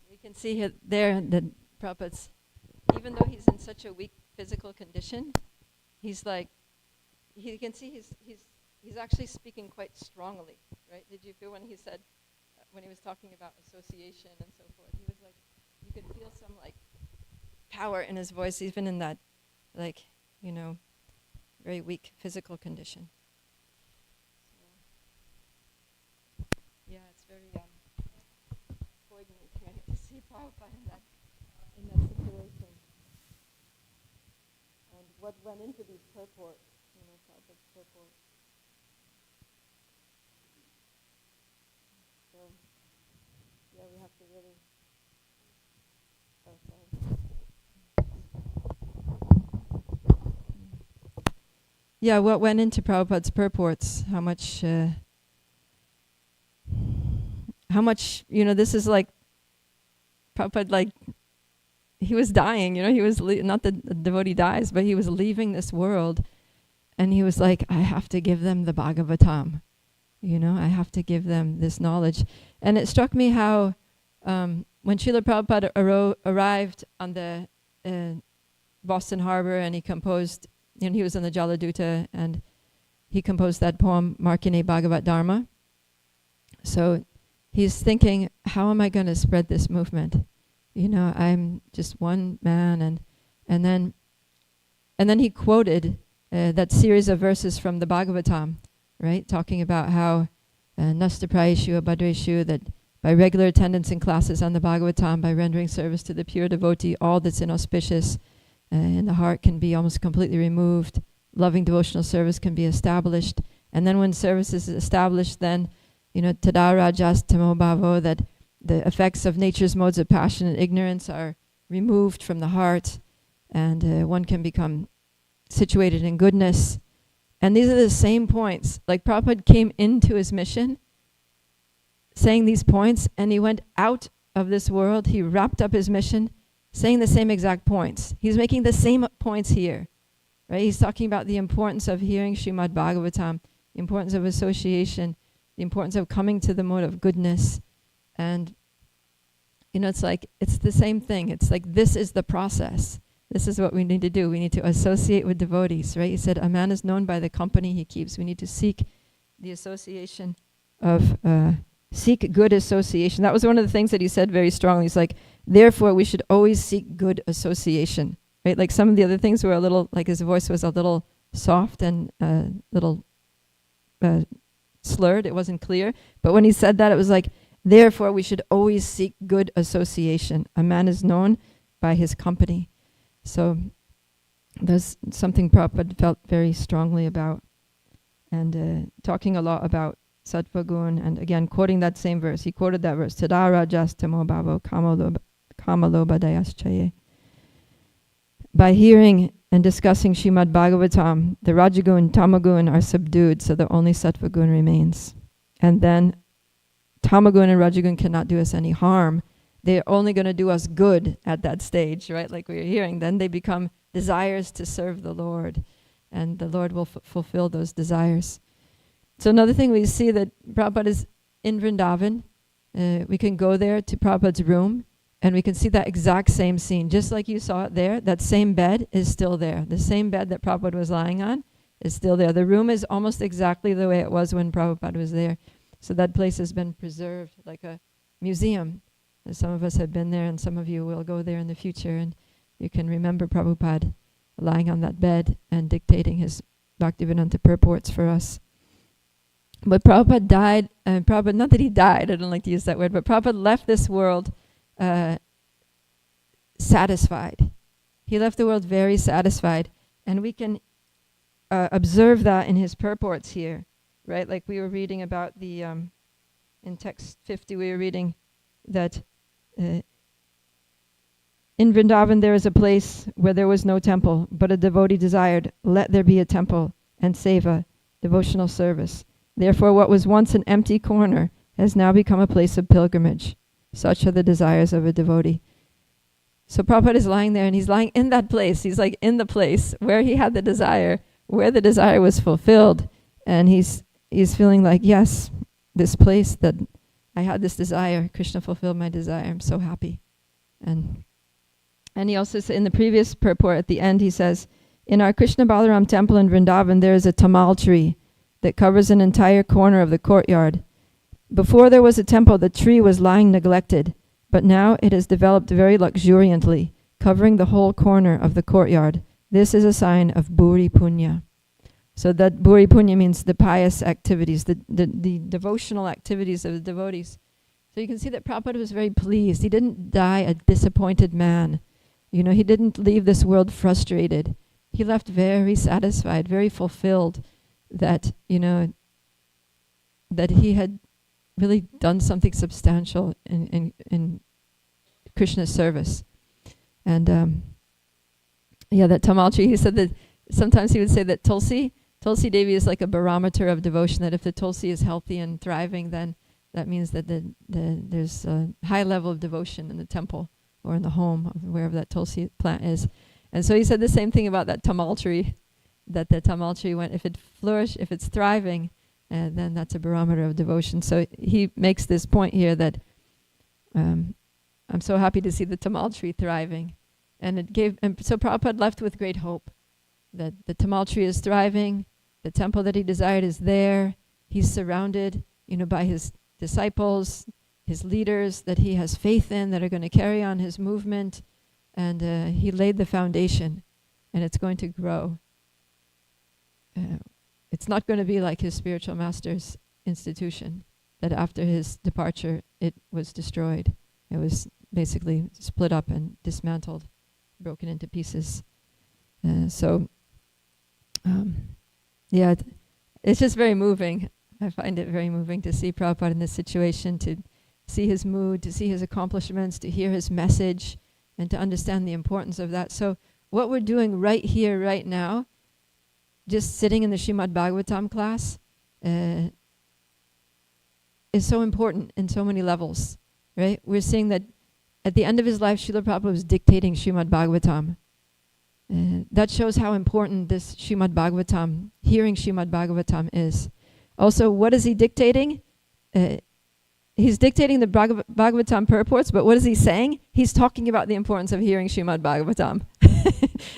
You can see there that Prabhupada's, even though he's in such a weak physical condition, he's you can see he's actually speaking quite strongly, right? Did you feel when he said, when he was talking about association and so forth, he was you could feel some power in his voice, even in that, like, very weak physical condition. Yeah, it's very poignant, right, to see Prabhupada in that situation. And what went into these purports, Prabhupada's purports. So, yeah, we have to really... Oh, sorry. Yeah, what went into Prabhupada's purports, how much, this is like, Prabhupada, like, he was dying, he was, not that the devotee dies, but he was leaving this world, and he was like, I have to give them the Bhagavatam, I have to give them this knowledge. And it struck me how, when Srila Prabhupada arrived on the Boston Harbor, and he composed, he was in the Jaladuta, and he composed that poem, Markine Bhagavat Dharma. So he's thinking, how am I going to spread this movement? I'm just one man, and then he quoted that series of verses from the Bhagavatam, right, talking about how Nastaprayeshu Abhadreshu, that by regular attendance in classes on the Bhagavatam, by rendering service to the pure devotee, all that's inauspicious in the heart can be almost completely removed. Loving devotional service can be established, and then when service is established, then tada rajas tamo bhavo, that the effects of nature's modes of passion and ignorance are removed from the heart, and one can become situated in goodness. And these are the same points. Like Prabhupada came into his mission saying these points, and he went out of this world, he wrapped up his mission saying the same exact points. He's making the same points here, right? He's talking about the importance of hearing Srimad Bhagavatam, the importance of association, the importance of coming to the mode of goodness. And, it's like, it's the same thing. It's like, this is the process. This is what we need to do. We need to associate with devotees, right? He said, a man is known by the company he keeps. We need to seek the association of, seek good association. That was one of the things that he said very strongly. He's like, therefore, we should always seek good association, right? Like some of the other things were a little, like his voice was a little soft and a little slurred. It wasn't clear. But when he said that, it was like, therefore, we should always seek good association. A man is known by his company. So there's something Prabhupada felt very strongly about, and talking a lot about Sattva Gun, and again, quoting that same verse. He quoted that verse, Tada rajas tamo bhavo kamaloba dayaschaye. By hearing and discussing Srimad Bhagavatam, the Rajagun, Tamagun are subdued, so that only Sattva Gun remains. And then Tamagun and Rajagun cannot do us any harm. They're only going to do us good at that stage, right? Like we were hearing. Then they become desires to serve the Lord, and the Lord will fulfill those desires. So another thing we see that Prabhupada is in Vrindavan. We can go there to Prabhupada's room, and we can see that exact same scene. Just like you saw it there, that same bed is still there. The same bed that Prabhupada was lying on is still there. The room is almost exactly the way it was when Prabhupada was there. So that place has been preserved like a museum. And some of us have been there, and some of you will go there in the future, and you can remember Prabhupada lying on that bed and dictating his Bhaktivedanta purports for us. But Prabhupada died, and Prabhupada, not that he died, I don't like to use that word, but Prabhupada left this world satisfied. He left the world very satisfied, and we can observe that in his purports here, right? Like we were reading about the, in text 50, we were reading that in Vrindavan there is a place where there was no temple, but a devotee desired, let there be a temple and seva, devotional service. Therefore, what was once an empty corner has now become a place of pilgrimage. Such are the desires of a devotee. So Prabhupada is lying there, and he's lying in that place. He's like in the place where he had the desire, where the desire was fulfilled. And he's feeling like, yes, this place that I had this desire, Krishna fulfilled my desire. I'm so happy. And he also said in the previous purport at the end, he says, in our Krishna Balaram temple in Vrindavan, there is a tamal tree that covers an entire corner of the courtyard. Before there was a temple, the tree was lying neglected, but now it has developed very luxuriantly covering the whole corner of the courtyard. This is a sign of Bhuri Punya. So that Bhuri Punya means the pious activities, the devotional activities of the devotees. So you can see that Prabhupada was very pleased. He didn't die a disappointed man. You know, he didn't leave this world frustrated. He left very satisfied, very fulfilled that, you know, that he had really done something substantial in Krishna's service. And that Tamalchi, he said that sometimes he would say that Tulsi Devi is like a barometer of devotion, that if the Tulsi is healthy and thriving, then that means that there's a high level of devotion in the temple or in the home, of wherever that Tulsi plant is. And so he said the same thing about that Tamal tree, that the Tamal tree, if it flourishes, if it's thriving, then that's a barometer of devotion. So he makes this point here that I'm so happy to see the Tamal tree thriving. And so Prabhupada left with great hope that the Tamal tree is thriving, the temple that he desired is there, he's surrounded, you know, by his disciples, his leaders that he has faith in, that are going to carry on his movement, and he laid the foundation, and it's going to grow. It's not going to be like his spiritual master's institution, that after his departure it was destroyed. It was basically split up and dismantled, broken into pieces. It's just very moving. I find it very moving to see Prabhupada in this situation, to see his mood, to see his accomplishments, to hear his message, and to understand the importance of that. So what we're doing right here, right now, just sitting in the Srimad Bhagavatam class, is so important in so many levels, right? We're seeing that at the end of his life, Srila Prabhupada was dictating Srimad Bhagavatam. That shows how important this Srimad Bhagavatam, hearing Srimad Bhagavatam is. Also, what is he dictating? He's dictating the Bhagavatam purports, but what is he saying? He's talking about the importance of hearing Srimad Bhagavatam.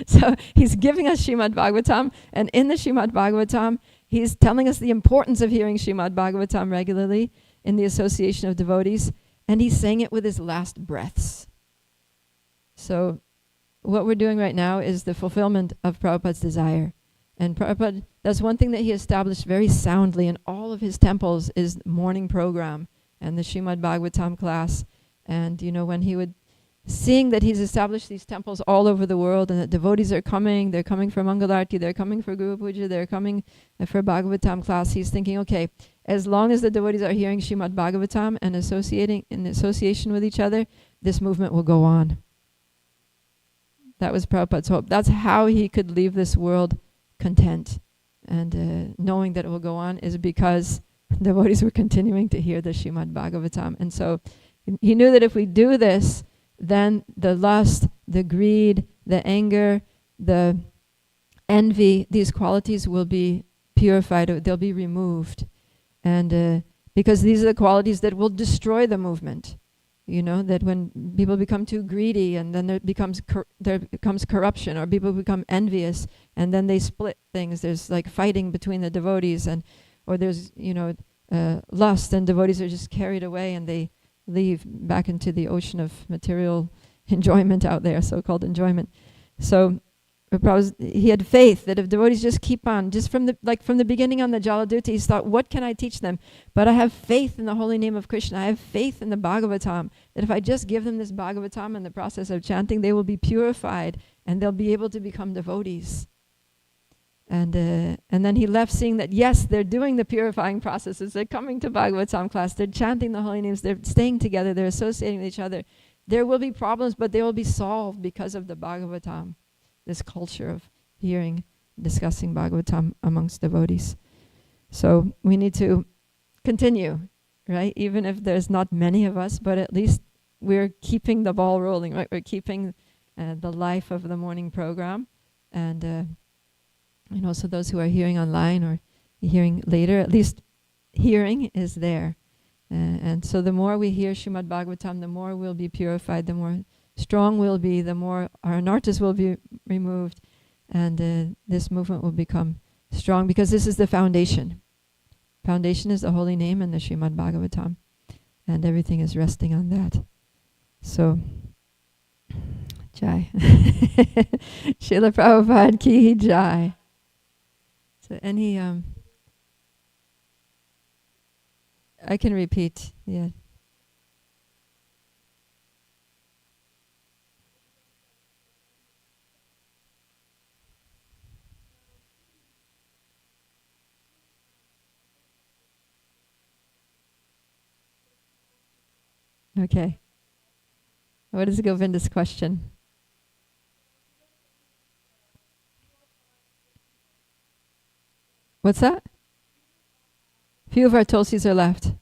So he's giving us Srimad Bhagavatam, and in the Srimad Bhagavatam, he's telling us the importance of hearing Srimad Bhagavatam regularly in the association of devotees, and he's saying it with his last breaths. So what we're doing right now is the fulfillment of Prabhupada's desire. And Prabhupada, that's one thing that he established very soundly in all of his temples, is morning program and the Srimad Bhagavatam class. And, you know, when he would, seeing that he's established these temples all over the world and that devotees are coming, they're coming for Mangalarti, they're coming for Guru Puja, they're coming for Bhagavatam class, he's thinking, okay, as long as the devotees are hearing Srimad Bhagavatam and associating in association with each other, this movement will go on. That was Prabhupada's hope. That's how he could leave this world content. And knowing that it will go on is because devotees were continuing to hear the Srimad Bhagavatam. And so he knew that if we do this, then the lust, the greed, the anger, the envy, these qualities will be purified, or they'll be removed. And because these are the qualities that will destroy the movement. You know, that when people become too greedy, and then there becomes corruption, or people become envious, and then they split things. There's like fighting between the devotees, or there's, you know, lust, and devotees are just carried away, and they leave back into the ocean of material enjoyment out there, so-called enjoyment. So he had faith that if devotees just keep on, just from the beginning on the Jaladuta, he thought, what can I teach them? But I have faith in the holy name of Krishna. I have faith in the Bhagavatam, that if I just give them this Bhagavatam in the process of chanting, they will be purified and they'll be able to become devotees. And then he left seeing that, yes, they're doing the purifying processes. They're coming to Bhagavatam class. They're chanting the holy names. They're staying together. They're associating with each other. There will be problems, but they will be solved because of the Bhagavatam. This culture of hearing, discussing Bhagavatam amongst devotees. So we need to continue, right? Even if there's not many of us, but at least we're keeping the ball rolling, right? We're keeping the life of the morning program. And so those who are hearing online or hearing later, at least hearing is there. And so the more we hear Srimad Bhagavatam, the more we'll be purified, the more strong we'll be, the more our anarthas will be removed, and this movement will become strong, because this is the foundation. Foundation is the holy name and the Srimad Bhagavatam, and everything is resting on that. So Jai. Srila Prabhupada ki jai. So any, I can repeat, yeah. Okay. What is Govinda's question? What's that? Few of our tulsis are left.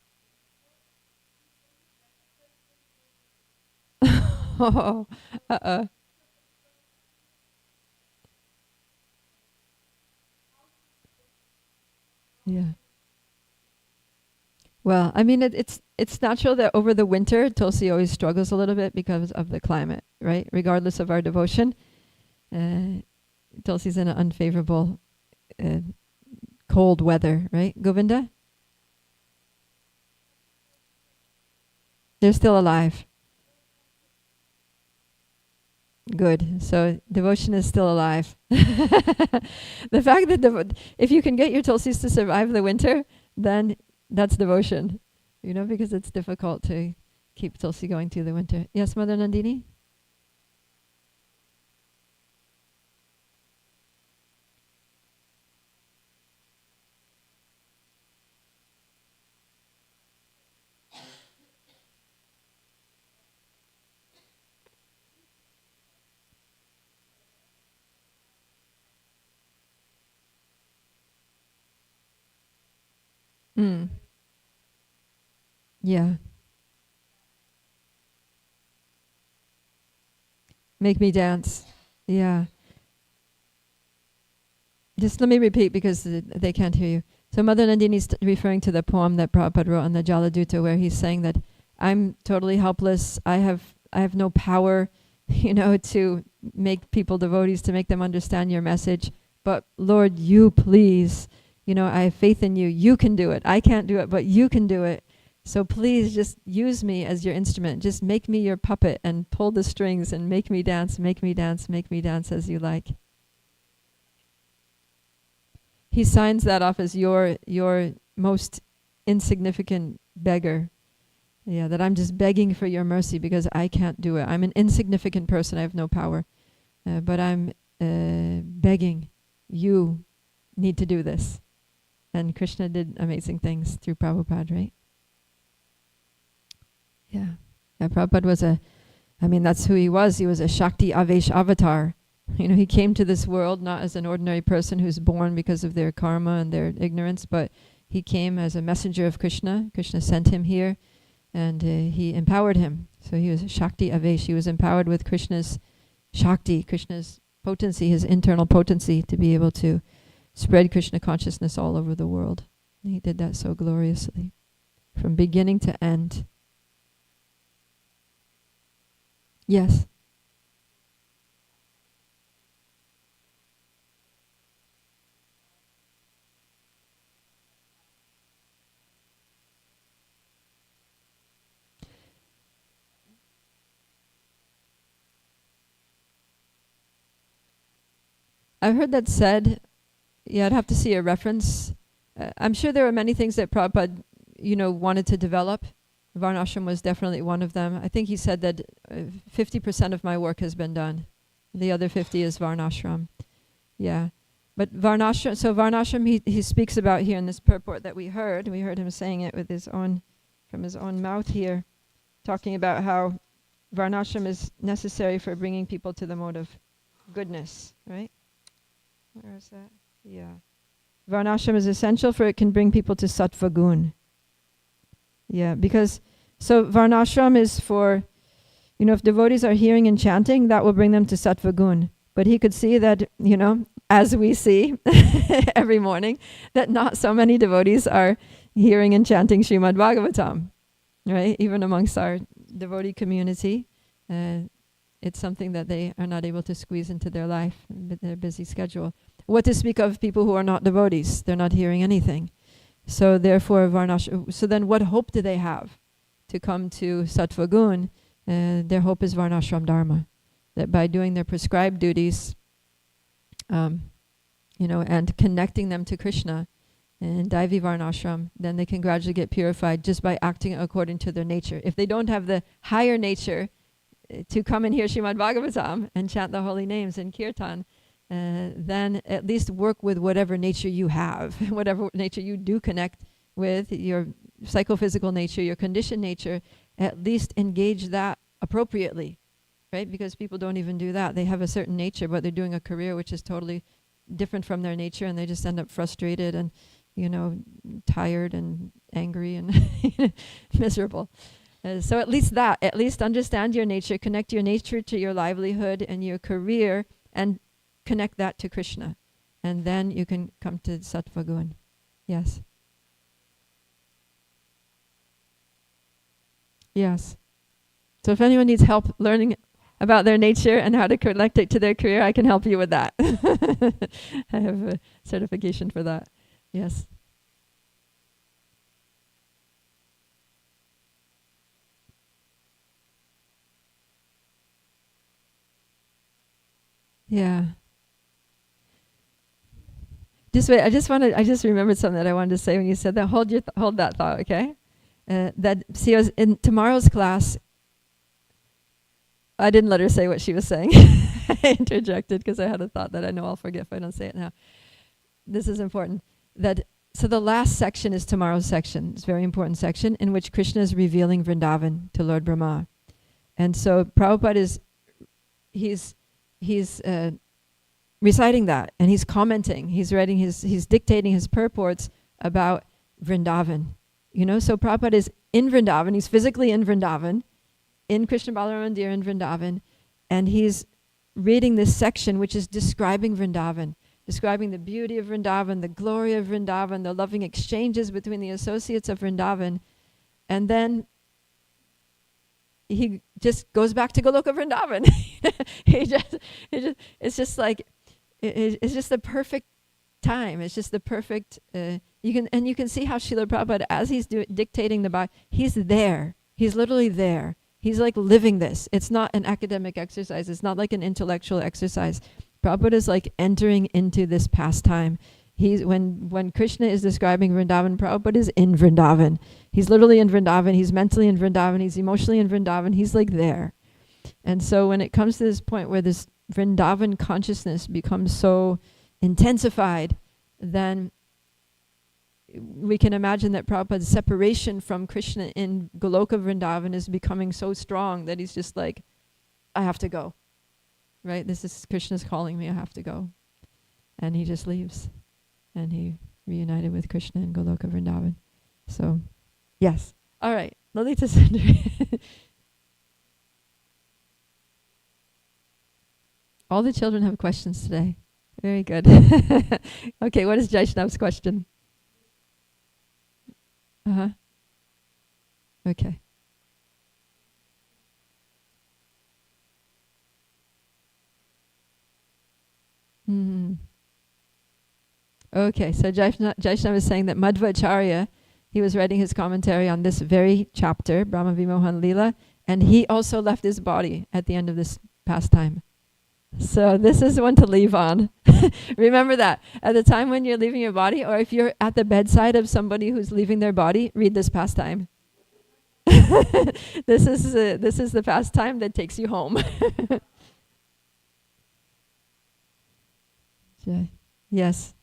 Oh, uh-oh. Yeah. Well, I mean, it's natural that over the winter, tulsi always struggles a little bit because of the climate, right? Regardless of our devotion, tulsi's in an unfavorable, uh, cold weather, right? Govinda? They're still alive. Good. So devotion is still alive. The fact that if you can get your tulsis to survive the winter, then that's devotion. You know, because it's difficult to keep tulsi going through the winter. Yes, Mother Nandini? Mm. Yeah. Make me dance. Yeah. Just let me repeat because they can't hear you. So Mother Nandini's referring to the poem that Prabhupada wrote on the Jaladuta, where he's saying that I'm totally helpless. I have no power, to make people devotees, to make them understand your message. But Lord, you please, I have faith in you. You can do it. I can't do it, but you can do it. So please just use me as your instrument. Just make me your puppet and pull the strings and make me dance, make me dance, make me dance as you like. He signs that off as your most insignificant beggar. Yeah, that I'm just begging for your mercy because I can't do it. I'm an insignificant person. I have no power. But I'm begging. You need to do this. And Krishna did amazing things through Prabhupada, right? Yeah. Yeah, Prabhupada was that's who he was. He was a Shakti Avesh avatar. He came to this world not as an ordinary person who's born because of their karma and their ignorance, but he came as a messenger of Krishna. Krishna sent him here, and he empowered him. So he was a Shakti Avesh. He was empowered with Krishna's Shakti, Krishna's potency, his internal potency, to be able to spread Krishna consciousness all over the world. And he did that so gloriously, from beginning to end. Yes. I've heard that said. Yeah, I'd have to see a reference. I'm sure there were many things that Prabhupada, wanted to develop. Varnashram was definitely one of them. I think he said that 50% of my work has been done. The other 50 is Varnashram. Yeah. But Varnashram he speaks about here in this purport that we heard. We heard him saying it from his own mouth here, talking about how Varnashram is necessary for bringing people to the mode of goodness, right? Where is that? Yeah. Varnashram is essential for it can bring people to sattva gun. Yeah, because Varnashram is for, if devotees are hearing and chanting, that will bring them to sattva gun. But he could see that, as we see every morning, that not so many devotees are hearing and chanting Srimad Bhagavatam, right? Even amongst our devotee community, it's something that they are not able to squeeze into their life, with their busy schedule. What to speak of people who are not devotees? They're not hearing anything. So therefore, so then what hope do they have to come to Sattva Gun? Their hope is Varnashram Dharma. that by doing their prescribed duties, and connecting them to Krishna in Daivi Varnashram, then they can gradually get purified just by acting according to their nature. If they don't have the higher nature to come and hear Srimad Bhagavatam and chant the holy names in Kirtan, then at least work with whatever nature you have, whatever nature you do connect with, your psychophysical nature, your conditioned nature, at least engage that appropriately, right? Because people don't even do that. They have a certain nature, but they're doing a career which is totally different from their nature, and they just end up frustrated and, tired and angry and miserable. So at least understand your nature, connect your nature to your livelihood and your career, and connect that to Krishna. And then you can come to Sattva Gun. Yes. Yes. So if anyone needs help learning about their nature and how to connect it to their career, I can help you with that. I have a certification for that. Yes. Yeah. Just wait. I just remembered something that I wanted to say when you said that. Hold that thought, okay? In tomorrow's class, I didn't let her say what she was saying. I interjected because I had a thought that I know I'll forget if I don't say it now. This is important. So the last section is tomorrow's section. It's a very important section in which Krishna is revealing Vrindavan to Lord Brahma. And so Prabhupada he's reciting that, and he's commenting. He's dictating his purports about Vrindavan. So Prabhupada is in Vrindavan. He's physically in Vrindavan, in Krishna Balaram Mandir in Vrindavan, and he's reading this section which is describing Vrindavan, describing the beauty of Vrindavan, the glory of Vrindavan, the loving exchanges between the associates of Vrindavan, and then he just goes back to Goloka Vrindavan. It's just the perfect time. It's just the perfect. You can see how Srila Prabhupada, as he's dictating the Bhagavad, he's there. He's literally there. He's like living this. It's not an academic exercise. It's not like an intellectual exercise. Prabhupada is like entering into this pastime. When Krishna is describing Vrindavan, Prabhupada is in Vrindavan. He's literally in Vrindavan. He's mentally in Vrindavan. He's emotionally in Vrindavan. He's like there. And so when it comes to this point where this Vrindavan consciousness becomes so intensified, then we can imagine that Prabhupada's separation from Krishna in Goloka Vrindavan is becoming so strong that he's just like, I have to go. Right? This is Krishna's calling me, I have to go. And he just leaves. And he reunited with Krishna in Goloka Vrindavan. So, yes. All right. Lalita Sundari. All the children have questions today. Very good. Okay, what is Jaishnav's question? Uh-huh. Okay. Okay, so Jaishnav is saying that Madhvacharya, he was writing his commentary on this very chapter, Brahma Vimohan Leela, and he also left his body at the end of this pastime. So this is one to leave on. Remember that. At the time when you're leaving your body, or if you're at the bedside of somebody who's leaving their body, read this pastime. This is the pastime that takes you home. Yes.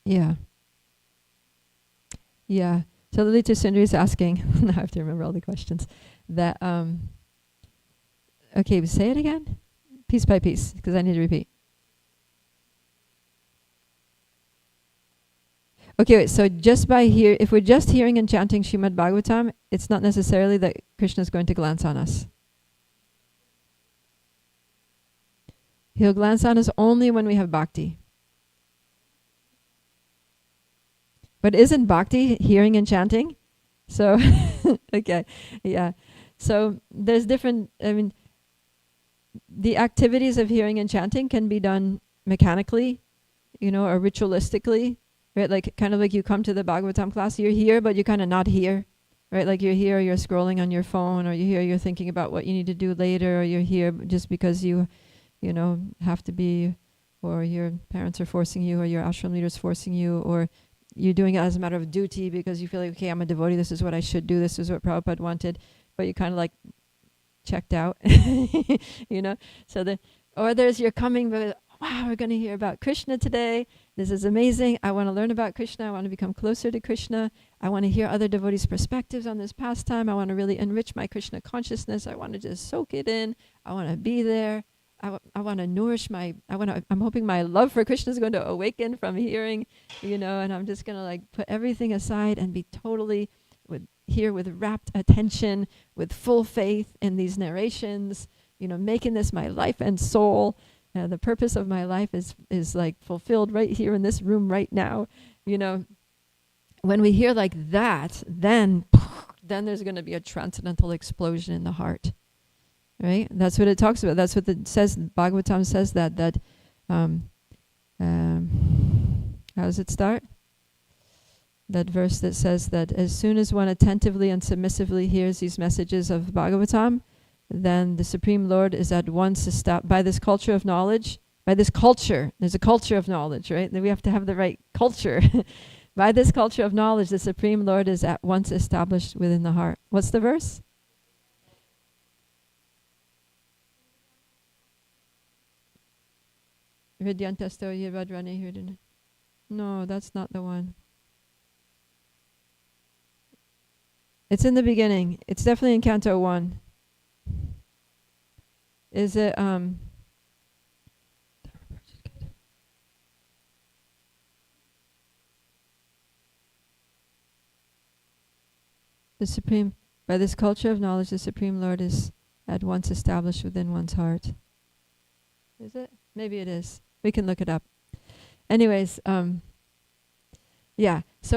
Yeah. Yeah. So Lalita Sundari is asking, now I have to remember all the questions, that, okay, say it again? Piece by piece, because I need to repeat. Okay, wait, so if we're just hearing and chanting Srimad Bhagavatam, it's not necessarily that Krishna is going to glance on us. He'll glance on us only when we have bhakti. But isn't bhakti hearing and chanting? So, okay, yeah. So there's different, the activities of hearing and chanting can be done mechanically, or ritualistically, right? Like kind of like you come to the Bhagavatam class, you're here, but you're kind of not here, right? Like you're here, you're scrolling on your phone, or you're here, you're thinking about what you need to do later, or you're here just because you have to be, or your parents are forcing you, or your ashram leader's forcing you, or you're doing it as a matter of duty because you feel like, okay, I'm a devotee, this is what I should do, this is what Prabhupada wanted, but you kind of like checked out, So or there's you're coming, but wow, we're going to hear about Krishna today. This is amazing. I want to learn about Krishna. I want to become closer to Krishna. I want to hear other devotees' perspectives on this pastime. I want to really enrich my Krishna consciousness. I want to just soak it in. I want to be there. I want to nourish I'm hoping my love for Krishna is going to awaken from hearing, and I'm just going to like put everything aside and be totally with rapt attention, with full faith in these narrations, making this my life and soul. The purpose of my life is like fulfilled right here in this room right now. When we hear like that, then there's going to be a transcendental explosion in the heart. Right? That's what it talks about. That's what it says. Bhagavatam says that how does it start? That verse that says that as soon as one attentively and submissively hears these messages of Bhagavatam, then the Supreme Lord is at once established by this culture of knowledge. By this culture, there's a culture of knowledge, right? Then we have to have the right culture. By this culture of knowledge, the Supreme Lord is at once established within the heart. What's the verse? No, that's not the one. It's in the beginning. It's definitely in Canto 1. Is it the Supreme, by this culture of knowledge, the Supreme Lord is at once established within one's heart. Is it? Maybe it is. We can look it up. Anyways, so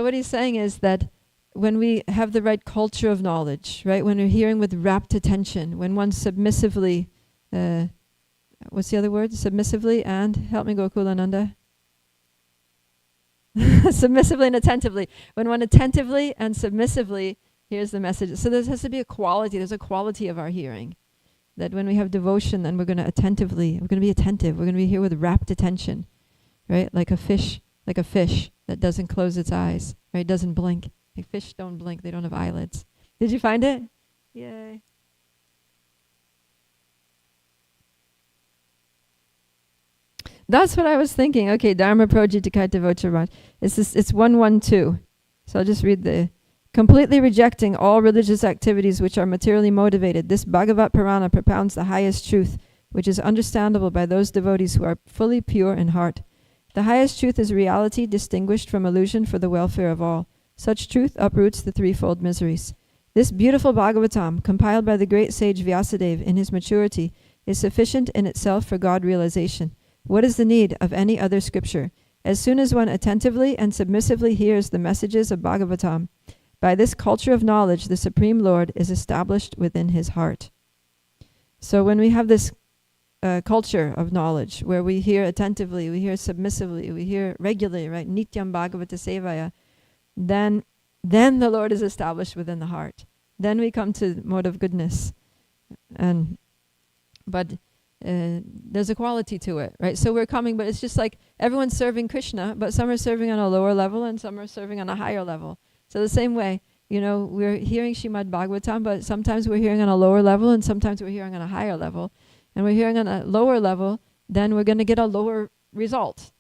what he's saying is that when we have the right culture of knowledge, right, when we're hearing with rapt attention, when one submissively, what's the other word? Submissively and, help me Gokulananda. Submissively and attentively. When one attentively and submissively hears the message. So there has to be a quality. There's a quality of our hearing. That when we have devotion, then we're going to be attentive. We're going to be here with rapt attention, right? Like a fish that doesn't close its eyes, right? Doesn't blink. Like fish don't blink. They don't have eyelids. Did you find it? Yay. That's what I was thinking. Okay, Dharma Projitikaita Vocharaj. It's 112. So I'll just read the... Completely rejecting all religious activities which are materially motivated, this Bhagavat Purana propounds the highest truth, which is understandable by those devotees who are fully pure in heart. The highest truth is reality distinguished from illusion for the welfare of all. Such truth uproots the threefold miseries. This beautiful Bhagavatam, compiled by the great sage Vyasadeva in his maturity, is sufficient in itself for God realization. What is the need of any other scripture? As soon as one attentively and submissively hears the messages of Bhagavatam, by this culture of knowledge, the Supreme Lord is established within his heart. So when we have this culture of knowledge, where we hear attentively, we hear submissively, we hear regularly, right? Nityam Bhagavata Sevaya, then the Lord is established within the heart. Then we come to the mode of goodness. But there's a quality to it, right? So we're coming, but it's just like everyone's serving Krishna, but some are serving on a lower level and some are serving on a higher level. So the same way, we're hearing Srimad Bhagavatam, but sometimes we're hearing on a lower level and sometimes we're hearing on a higher level. And we're hearing on a lower level, then we're going to get a lower result.